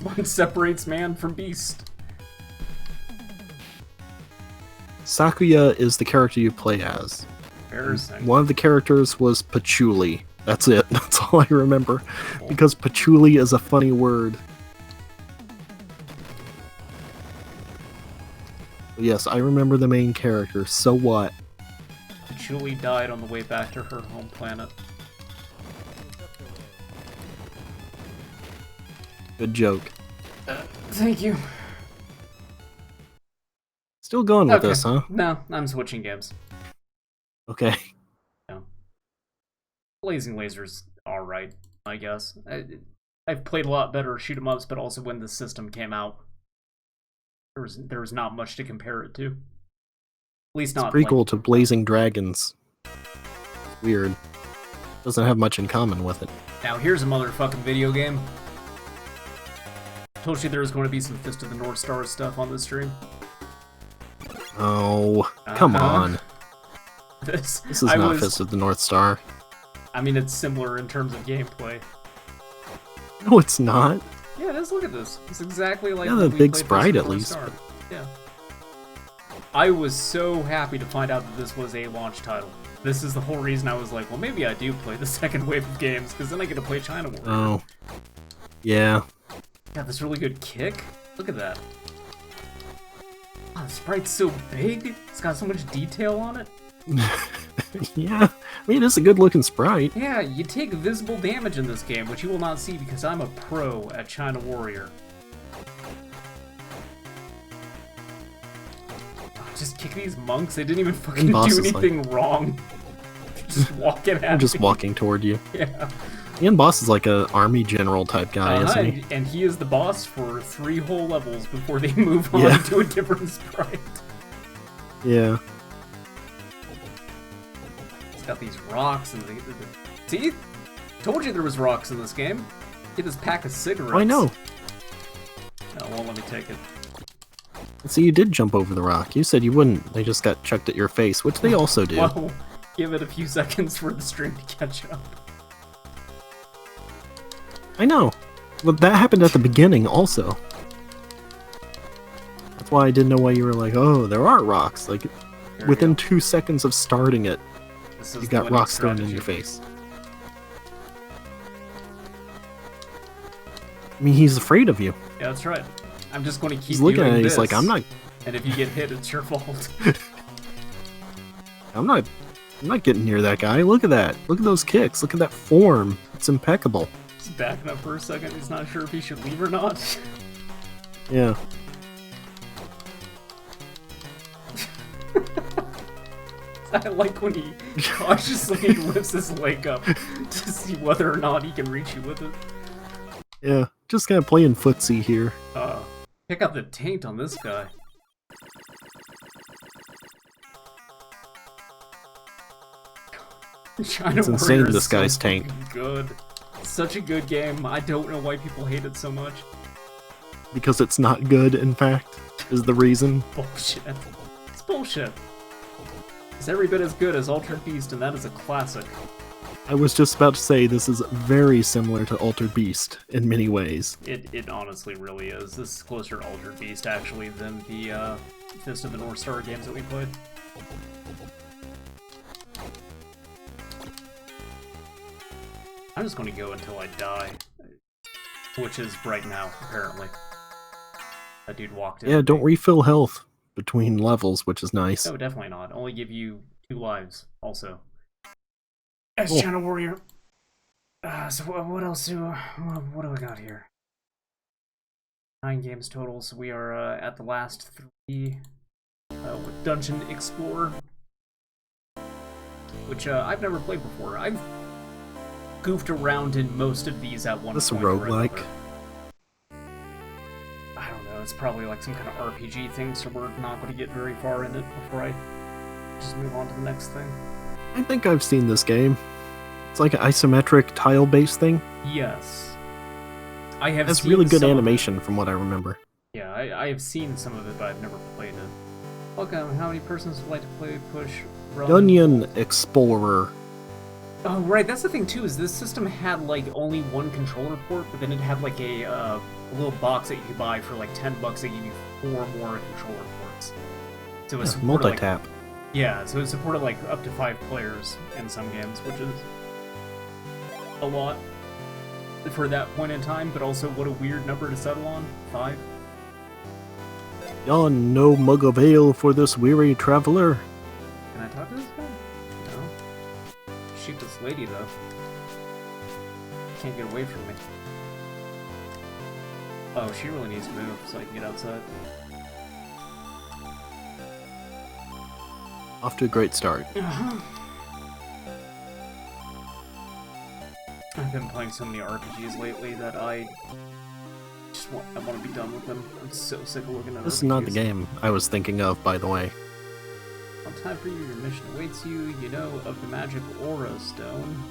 what separates man from beast. Sakuya is the character you play as. Embarrassing. One of the characters was Patchouli. That's it. That's all I remember. Because patchouli is a funny word. But yes, I remember the main character. So what? Patchouli died on the way back to her home planet. Good joke. Thank you. Still going with this, huh? No, I'm switching games. Okay. Blazing Lasers, alright, I guess. I've played a lot better shoot 'em ups, but also when the system came out, there was not much to compare it to. At least not. It's prequel to Blazing Dragons. Weird. Doesn't have much in common with it. Now here's a motherfucking video game. Told you there was going to be some Fist of the North Star stuff on this stream. Oh, come on. This is not Fist of the North Star. I mean, it's similar in terms of gameplay. No, it's not. Yeah, it is. Look at this. It's exactly like the big sprite, at least. Yeah. I was so happy to find out that this was a launch title. This is the whole reason I was like, well, maybe I do play the second wave of games, because then I get to play China War. Oh. Yeah. Got this really good kick. Look at that. Oh, the sprite's so big. It's got so much detail on it. Yeah, I mean, it's a good-looking sprite. Yeah, you take visible damage in this game, which you will not see because I'm a pro at China Warrior. Just kick these monks. They didn't even fucking do anything wrong. Just walking at I'm just me. walking toward you. Yeah. Ian Boss is like a army general type guy, isn't he? And he is the boss for 3 whole levels before they move on to a different sprite. Yeah. It's got these rocks and see? Told you there was rocks in this game. Get this pack of cigarettes. I know. No, won't let me take it. See, you did jump over the rock. You said you wouldn't. They just got chucked at your face, which they also do. Well, give it a few seconds for the stream to catch up. I know. But that happened at the beginning also. That's why I didn't know why you were like, oh, there are rocks. Like, within 2 seconds of starting it, you got rocks thrown in your face. I mean, he's afraid of you. Yeah, that's right. I'm just going to keep He's looking doing at it, this. he's like, I'm not... And if you get hit, it's your fault. I'm not getting near that guy. Look at that. Look at those kicks. Look at that form. It's impeccable. He's backing up for a second. He's not sure if he should leave or not. Yeah. I like when he cautiously lifts his leg up to see whether or not he can reach you with it. Yeah. Just kind of playing footsie here. Pick out the taint on this guy. China It's insane, Warrior is this guy's so taint. fucking good. Such a good game. I don't know why people hate it so much. Because it's not good, in fact, is the reason. Bullshit. It's bullshit. It's every bit as good as Altered Beast, and that is a classic. I was just about to say this is very similar to Altered Beast in many ways. It honestly really is. This is closer to Altered Beast, actually, than the Fist of the North Star games that we played. I'm just going to go until I die. Which is right now, apparently. That dude walked in. Yeah, don't refill health between levels, which is nice. No, definitely not. Only give you 2 lives, also. As Cool. Channel Warrior. So what else what do we got here? 9 games total, so we are at the last 3 with Dungeon Explorer. Which I've never played before. I've goofed around in most of these at one This point or roguelike. another. I don't know, it's probably like some kind of RPG thing, so we're not going to get very far in it before I just move on to the next thing. I think I've seen this game. It's like an isometric tile-based thing. Yes. I have It has seen really good some of animation from what I remember. it. Yeah, I have seen some of it, but I've never played it. Welcome, how many persons would like to play, push, run? Dungeon Explorer. Oh, right, that's the thing too, is this system had like only 1 controller port, but then it had like a little box that you could buy for like $10 that gave you 4 more controller ports. So it was Multi-tap. Yeah, so it supported like up to 5 players in some games, which is a lot for that point in time, but also what a weird number to settle on. 5. Yon no mug of ale for this weary traveler. Can I talk to this guy? No. Shoot this lady though. Can't get away from me. Oh, she really needs to move so I can get outside. Off to a great start. I've been playing so many RPGs lately that I want to be done with them. I'm so sick of looking at This RPGs. is not the game I was thinking of, by the way. On time for you, your mission awaits you. You know of the magic aura stone.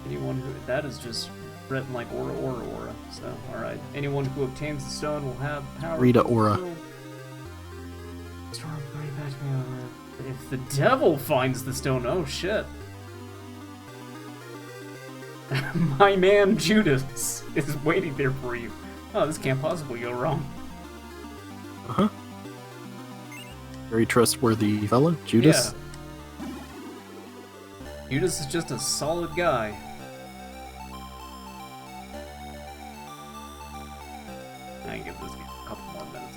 Anyone who... That is just written like aura. So, alright. Anyone who obtains the stone will have power... Rita Aura. If the devil finds the stone, oh shit. My man Judas is waiting there for you. Oh, this can't possibly go wrong. Uh-huh. Very trustworthy fellow, Judas. Yeah. Judas is just a solid guy. I can give this game a couple more minutes.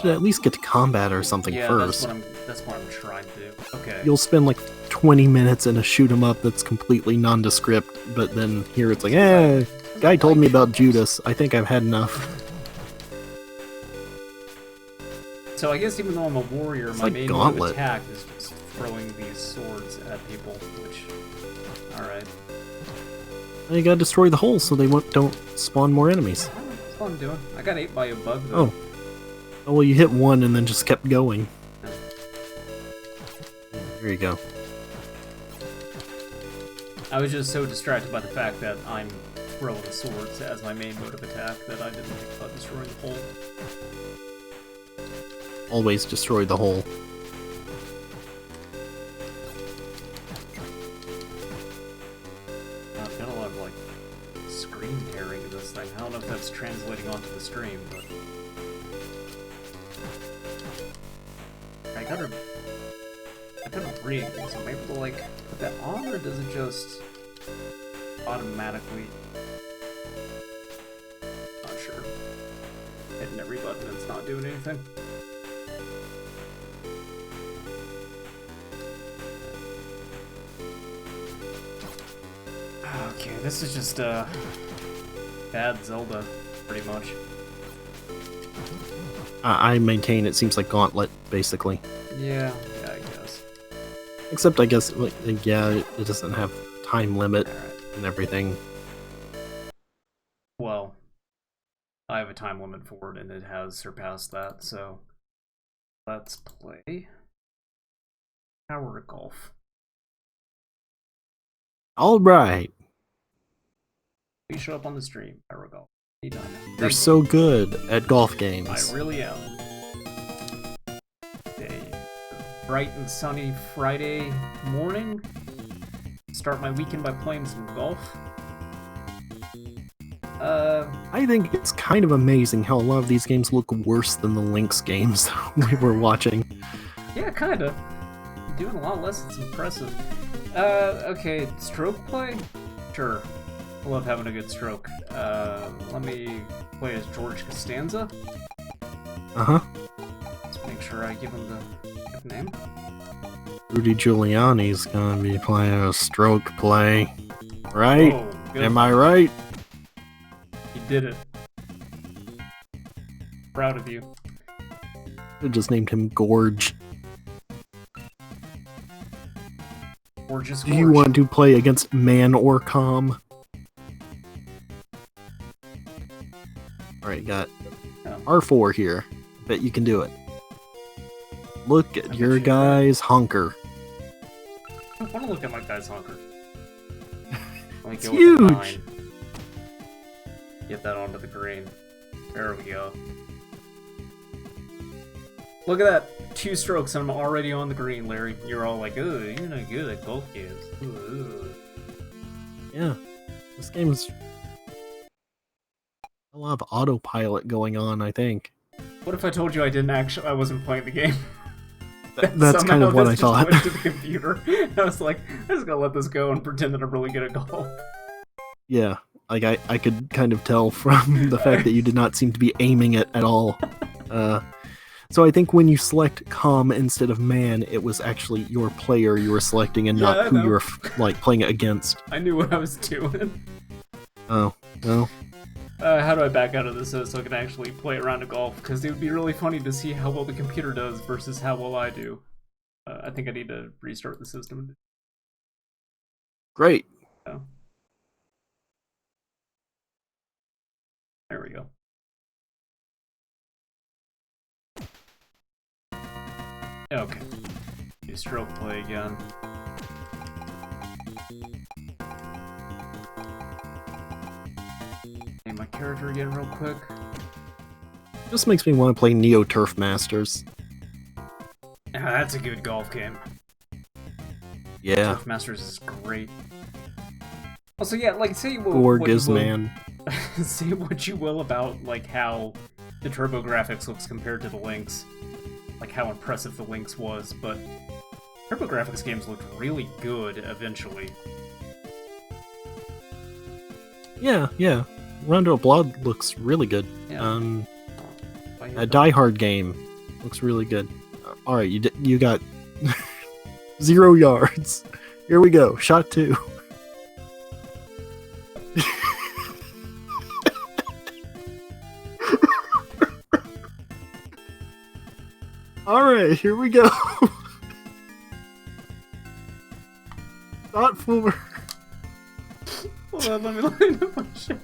should at least get to combat or something first. That's what I'm trying to do. Okay. You'll spend like 20 minutes in a shoot 'em up that's completely nondescript, but then here it's like, guy told me about Judas. I think I've had enough. So I guess even though I'm a warrior, It's my like main mode of attack is just throwing these swords at people, which... Alright. You gotta destroy the hole so they don't spawn more enemies. That's what I'm doing. I got ate by a bug, though. Oh, well, you hit one and then just kept going. Yeah. There you go. I was just so distracted by the fact that I'm throwing swords as my main mode of attack that I didn't think about destroying the hole. Always destroy the hole. I've got a lot of, like, screen tearing in this thing. I don't know if that's translating onto the stream, but... I gotta rig, so I'm able to, like, put that on, or does it just automatically... Not sure. Hitting every button and it's not doing anything. Okay, this is just, bad Zelda, pretty much. I maintain it seems like Gauntlet, basically. Yeah, I guess. Except I guess, yeah, it doesn't have time limit and everything. Well, I have a time limit for it, and it has surpassed that, so... Let's play... Tower Golf. Alright. You show up on the stream, Tower Golf. You're so good at golf games. I really am. A bright and sunny Friday morning. Start my weekend by playing some golf. I think it's kind of amazing how a lot of these games look worse than the Lynx games we were watching. Yeah, kinda. Doing a lot less, it's impressive. Okay, stroke play? Sure. I love having a good stroke. Let me play as George Costanza. Uh-huh. Let's make sure I give him the good name. Rudy Giuliani's gonna be playing a stroke play. Right? Oh, good. Am I right? You did it. Proud of you. I just named him Gorge. Gorgeous Do Gorge. you want to play against Man or Com? Alright, got R4 here. Bet you can do it. Look at your guy's honker. I want to look at my guy's honker. Let me It's go with huge! the 9. Get that onto the green. There we go. Look at that. 2 strokes and I'm already on the green, Larry. You're all like, "Ugh, you're not good at golf games." Ugh. Yeah. This game's a lot of autopilot going on, I think. What if I told you I wasn't playing the game? That's kind of what I thought. Went to the computer. I was like, I'm just gonna let this go and pretend that I'm really good at golf. Yeah, like I could kind of tell from the fact that you did not seem to be aiming it at all. So I think when you select Com instead of Man, it was actually your player you were selecting and not who you were like playing against. I knew what I was doing. Oh, well. How do I back out of this so I can actually play around a golf? Because it would be really funny to see how well the computer does versus how well I do. I think I need to restart the system. Great. Oh. There we go. Okay. Do stroke play again. Name my character again real quick. Just makes me want to play Neo Turf Masters. Ah, that's a good golf game. Yeah. Turf Masters is great. Also, yeah, like, say Gorgeous man. Say what you will about, like, how the Turbografx looks compared to the Lynx. Like, how impressive the Lynx was, but Turbografx games looked really good eventually. Yeah, Rondo of Blood looks really good. Yeah. A Die Hard game. Looks really good. All right, you got 0 yards. Here we go. Shot 2. All right, here we go. Shot 4. Hold on, let me line up my shot.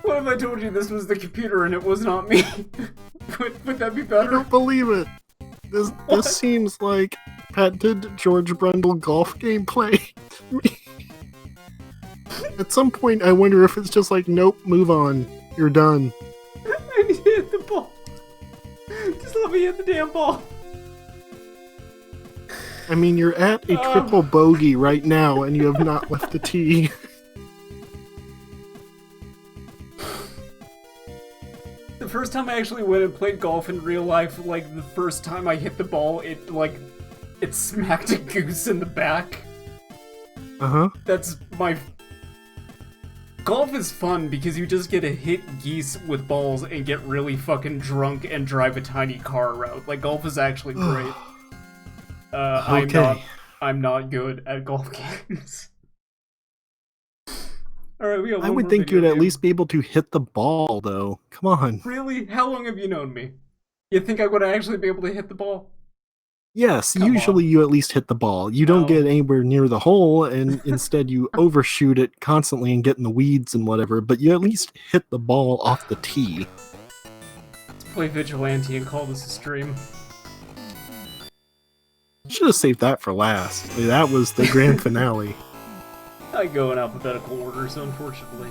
What if I told you this was the computer and it was not me? would that be I better? don't believe it. This seems like patented George Brundle golf gameplay to me. At some point, I wonder if it's just like, nope, move on. You're done. I need to hit the ball. Just let me hit the damn ball. I mean, you're at a triple bogey right now, and you have not left the tee. The first time I actually went and played golf in real life, like, the first time I hit the ball, it smacked a goose in the back. Uh-huh. That's my... Golf is fun because you just get to hit geese with balls and get really fucking drunk and drive a tiny car around. Like, golf is actually great. Okay. I'm not good at golf games. Alright, we got I one would more think video you'd at game. least be able to hit the ball, though. Come on. Really? How long have you known me? You think I would actually be able to hit the ball? Yes, Come usually you at least hit the ball. You don't No. get anywhere near the hole, and instead you overshoot it constantly and get in the weeds and whatever, but you at least hit the ball off the tee. Let's play Vigilante and call this a stream. Should have saved that for last. Like, that was the grand finale. I go in alphabetical order, so unfortunately.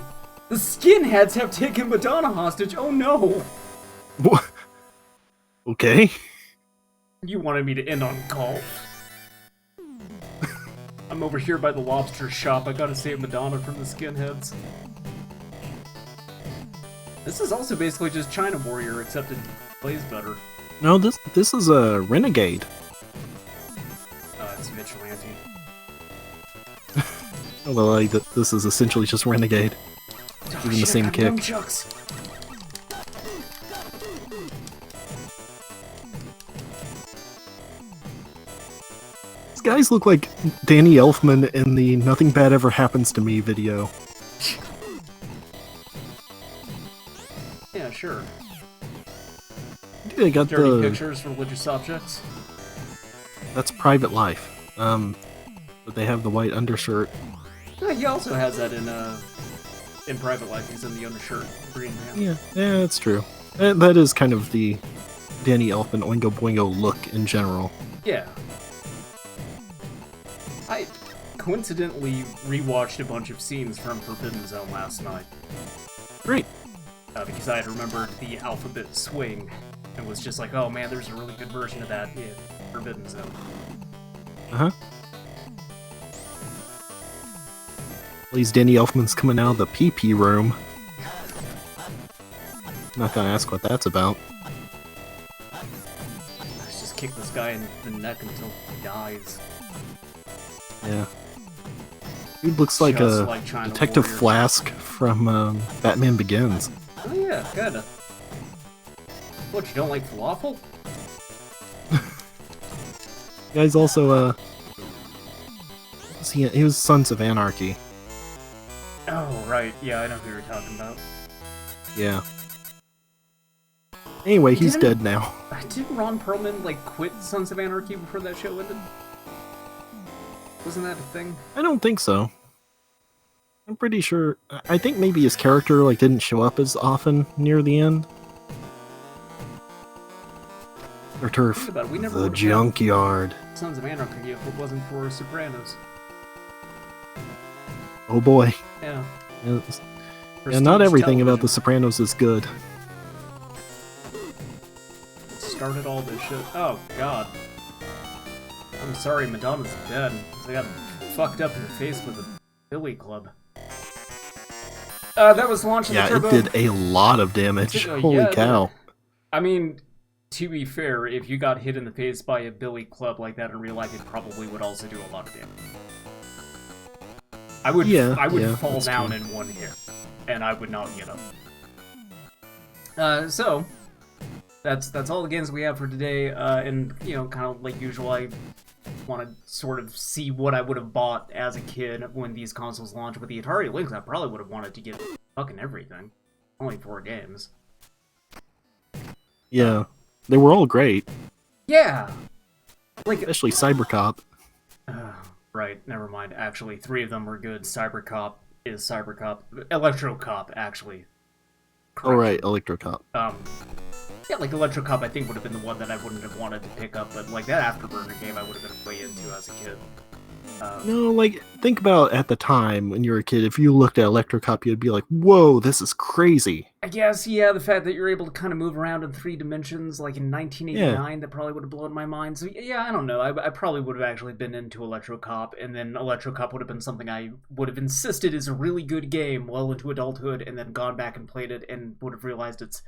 The skinheads have taken Madonna hostage, oh no! What? Okay. You wanted me to end on golf. I'm over here by the lobster shop, I gotta save Madonna from the skinheads. This is also basically just China Warrior, except it plays better. No, this is a Renegade. It's Vigilante. Although like, this is essentially just Renegade. Oh, Even the shit, same I got kick. nunchucks. These guys look like Danny Elfman in the Nothing Bad Ever Happens to Me video. Yeah, sure. They got Dirty the... pictures, religious objects. That's Private Life. But they have the white undershirt. Yeah, he also has that in Private Life. He's in the undershirt, green man. Yeah, that's true. That is kind of the Danny Elfman Oingo Boingo look in general. Yeah. I coincidentally rewatched a bunch of scenes from Forbidden Zone last night. Great. Because I had remembered the alphabet swing and was just like, oh man, there's a really good version of that in Forbidden Zone. Uh-huh. Well, these Danny Elfman's coming out of the PP room. Not gonna ask what that's about. Let's just kick this guy in the neck until he dies. Yeah. Dude looks like Just a like China Detective Warrior. Flask from Batman Begins. Oh yeah, kinda. What, you don't like falafel? Guys also, he was Sons of Anarchy. Oh, right. Yeah, I know who you're talking about. Yeah. Anyway, he's Didn't- dead now. Didn't Ron Perlman, like, quit Sons of Anarchy before that show ended? Wasn't that a thing? I don't think so. I'm pretty sure. I think maybe his character like didn't show up as often near the end. Or turf. Think about it, we never The would've had junkyard. Sons of Anarchy if it wasn't for Sopranos. Oh boy. Yeah. It's- yeah, Prestige not everything about The television. Sopranos is good. Started all this shit. Oh, God. I'm sorry, Madonna's dead. I got fucked up in the face with a billy club. That was launched on Yeah, the it Turbo. did a lot of damage. Holy yeah, cow. I mean, to be fair, if you got hit in the face by a billy club like that in real life, it probably would also do a lot of damage. I would yeah, fall that's down true. in one hit, and I would not get up. So that's all the games we have for today. And kind of like usual, I want to sort of see what I would have bought as a kid when these consoles launched. With the Atari Lynx, I probably would have wanted to get fucking everything. Only 4 games. Yeah, they were all great, Yeah, like especially Cybercop. right. Never mind. Actually, 3 of them were good. Cybercop is Cybercop. Electrocop, actually. Oh right, Correction. Electrocop. Yeah, like Electrocop, I think would have been the one that I wouldn't have wanted to pick up, but like that Afterburner game, I would have been way into as a kid. No, like, think about at the time when you were a kid, if you looked at Electrocop, you'd be like, whoa, this is crazy. I guess, yeah, the fact that you're able to kind of move around in 3 dimensions, like in 1989, that probably would have blown my mind. So, yeah, I don't know. I probably would have actually been into Electrocop, and then Electrocop would have been something I would have insisted is a really good game well into adulthood, and then gone back and played it, and would have realized it's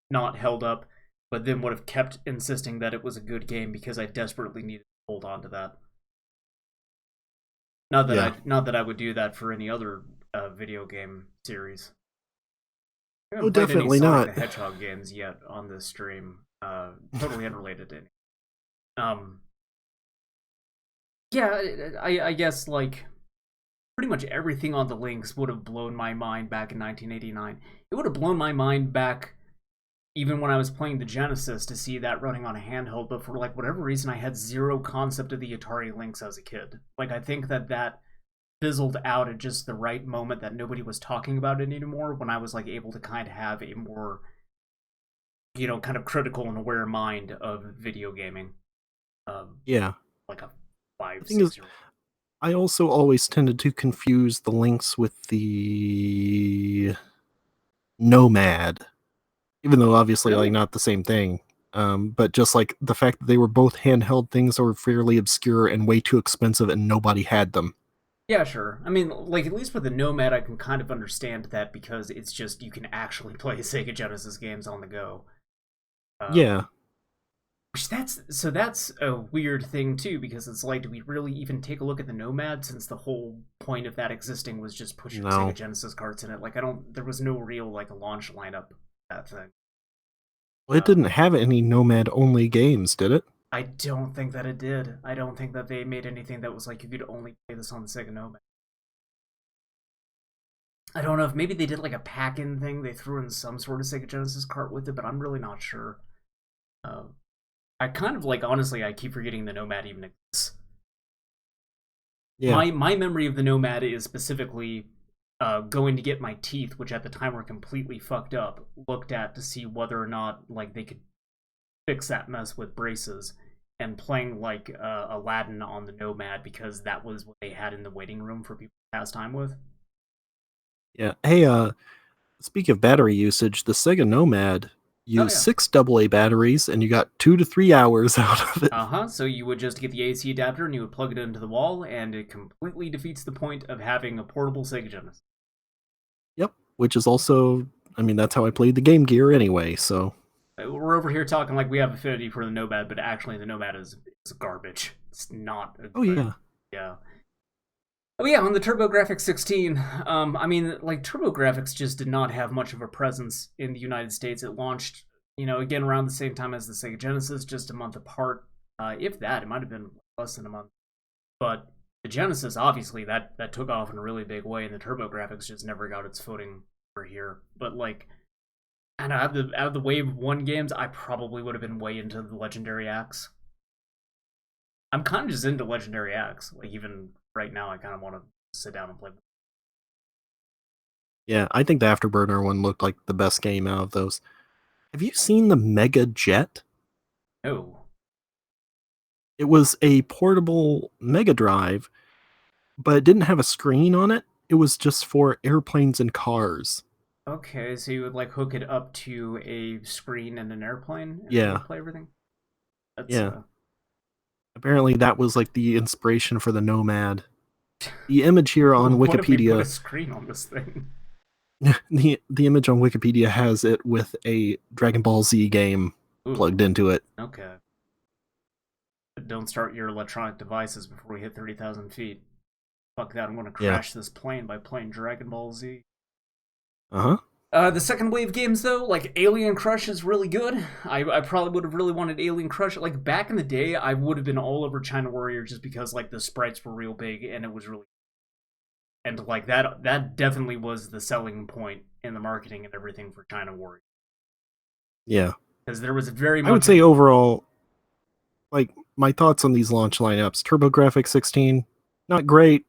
not held up, but then would have kept insisting that it was a good game because I desperately needed to hold on to that. Not that I would do that for any other video game series. I haven't played any Definitely Sonic not. the Hedgehog games yet on this stream. Totally unrelated to any. Yeah, I guess like pretty much everything on the Lynx would have blown my mind back in 1989. It would have blown my mind back even when I was playing the Genesis to see that running on a handheld, but for like whatever reason, I had zero concept of the Atari Lynx as a kid. Like I think that fizzled out at just the right moment that nobody was talking about it anymore when I was like able to kind of have a more, kind of critical and aware mind of video gaming. Yeah. Like a 5, The thing is, 6 year old. I also always tended to confuse the Lynx with the Nomad, even though obviously Really? like not the same thing. But just like the fact that they were both handheld things that were fairly obscure and way too expensive and nobody had them. Yeah, sure. I mean, like, at least with the Nomad, I can kind of understand that because it's just, you can actually play Sega Genesis games on the go. Yeah. That's a weird thing, too, because it's like, do we really even take a look at the Nomad since the whole point of that existing was just pushing No. Sega Genesis carts in it? Like, there was no real, like, launch lineup of that thing. Well, it didn't have any Nomad-only games, did it? I don't think that it did. I don't think that they made anything that was like, you could only play this on the Sega Nomad. I don't know if maybe they did like a pack-in thing. They threw in some sort of Sega Genesis cart with it, but I'm really not sure. I kind of like, honestly, I keep forgetting the Nomad even exists. Yeah. My memory of the Nomad is specifically going to get my teeth, which at the time were completely fucked up, looked at to see whether or not like they could fix that mess with braces, and playing like Aladdin on the Nomad because that was what they had in the waiting room for people to pass time with. Yeah. Hey, speaking of battery usage, the Sega Nomad used 6 AA batteries, and you got 2 to 3 hours out of it. So you would just get the AC adapter and you would plug it into the wall, and it completely defeats the point of having a portable Sega Genesis. Yep. Which is also, I mean, that's how I played the Game Gear anyway, so. We're over here talking like we have affinity for the Nomad, but actually the Nomad is garbage. It's not a good... Oh, Yeah. Oh yeah, on the Turbografx 16, I mean, like, Turbografx just did not have much of a presence in the United States. It launched, again around the same time as the Sega Genesis, just a month apart. If that, it might have been less than a month. But the Genesis, obviously, that took off in a really big way, and the Turbografx just never got its footing over here. But, like, and out of the Wave 1 games, I probably would have been way into the Legendary Axe. I'm kind of just into Legendary Axe. Like, even right now, I kind of want to sit down and play. Yeah, I think the Afterburner one looked like the best game out of those. Have you seen the Mega Jet? No. It was a portable Mega Drive, but it didn't have a screen on it. It was just for airplanes and cars. Okay, so you would like hook it up to a screen and an airplane and Yeah. play everything? Yeah. Apparently that was like the inspiration for the Nomad. The image here on What if we Wikipedia... put a screen on this thing? the image on Wikipedia has it with a Dragon Ball Z game plugged into it. Okay. Don't start your electronic devices before we hit 30,000 feet. fuck that, I'm gonna crash this plane by playing Dragon Ball Z. Uh-huh. The second wave games, though, like Alien Crush is really good. I probably would have really wanted Alien Crush. Like, back in the day, I would have been all over China Warrior just because, like, the sprites were real big and it was really... And, like, that definitely was the selling point in the marketing and everything for China Warrior. Yeah. Because there was very much... I would say overall, like, my thoughts on these launch lineups, Turbografx 16, not great.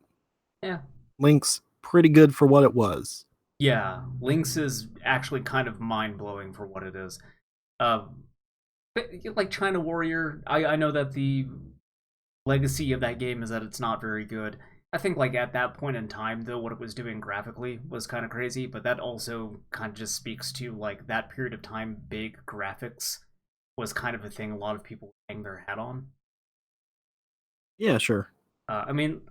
Yeah. Lynx, pretty good for what it was. Yeah, Lynx is actually kind of mind-blowing for what it is. But, like, China Warrior, I know that the legacy of that game is that it's not very good. I think, like, at that point in time, though, what it was doing graphically was kind of crazy, but that also kind of just speaks to, like, that period of time, big graphics was kind of a thing a lot of people hang their hat on. Yeah, sure. I mean...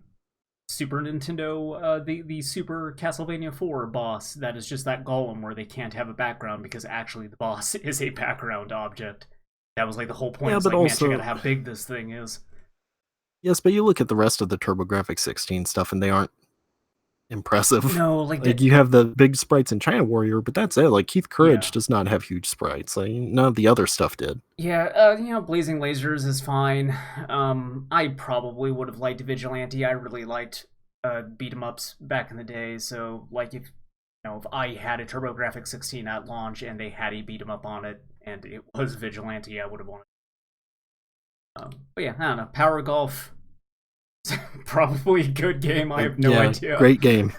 Super Nintendo, the Super Castlevania 4 boss that is just that golem where they can't have a background because actually the boss is a background object. That was like the whole point. Yeah, it's but like, also... man, check out how big this thing is. Yes, but you look at the rest of the Turbografx 16 stuff and they aren't impressive. No, like you have the big sprites in China Warrior, but that's it. Like, Keith Courage Yeah. does not have huge sprites. Like, none of the other stuff did. Yeah, Blazing Lasers is fine. I probably would have liked Vigilante. I really liked beat 'em ups back in the day. So, like, if I had a Turbografx 16 at launch and they had a beat 'em up on it and it was Vigilante, I would have wanted. But yeah, I don't know. Power Golf, probably a good game. I have no idea. Great game.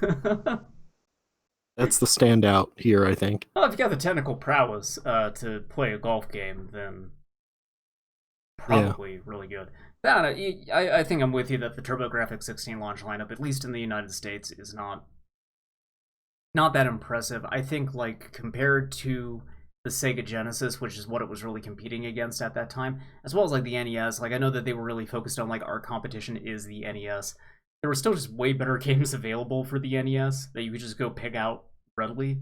That's the standout here, I think. Well, if you got the technical prowess to play a golf game, then probably really good. I think I'm with you that the Turbografx 16 launch lineup, at least in the United States, is not that impressive. I think, like, compared to the Sega Genesis, which is what it was really competing against at that time, as well as, like, the NES, like, I know that they were really focused on, like, our competition is the NES. There were still just way better games available for the NES that you could just go pick out readily.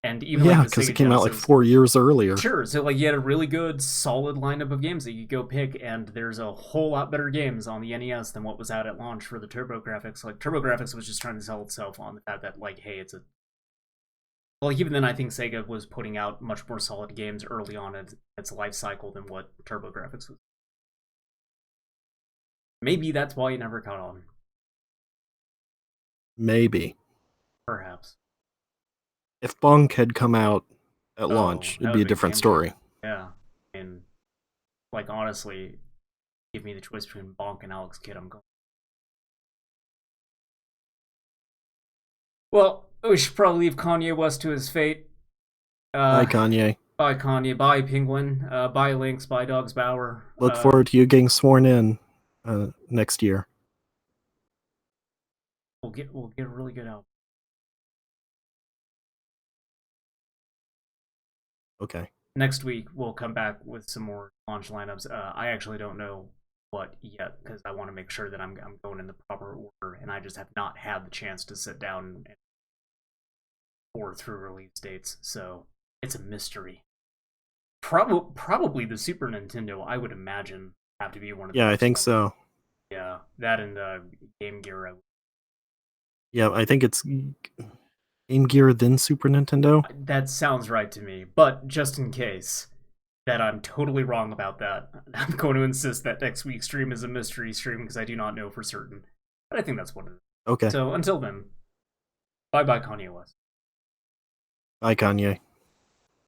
And even because it came out like 4 years earlier. Sure, so like you had a really good, solid lineup of games that you could go pick, and there's a whole lot better games on the NES than what was out at launch for the Turbografx. Like, Turbografx was just trying to sell itself on the fact that, like, hey, it's a... Well, even then, I think Sega was putting out much more solid games early on in its life cycle than what Turbografx was. Maybe that's why you never caught on. Maybe. Perhaps. If Bonk had come out at launch, it'd be a different story. Yeah. And, like, honestly, give me the choice between Bonk and Alex Kidd, I'm going. Well, we should probably leave Kanye West to his fate. Bye, Kanye. Bye, Kanye. Bye, Penguin. Bye, Lynx. Bye, Dogs Bower. Look forward to you getting sworn in next year. We'll get a really good album. Okay. Next week, we'll come back with some more launch lineups. I actually don't know what yet, because I want to make sure that I'm going in the proper order, and I just have not had the chance to sit down and pour through release dates, so it's a mystery. Probably the Super Nintendo, I would imagine, have to be one of the... Yeah, I think so. Yeah, that and Game Gear. Yeah, I think it's Game Gear, then Super Nintendo. That sounds right to me, but just in case that I'm totally wrong about that, I'm going to insist that next week's stream is a mystery stream because I do not know for certain. But I think that's what it is. Okay. So until then, bye-bye Kanye West. Bye, Kanye.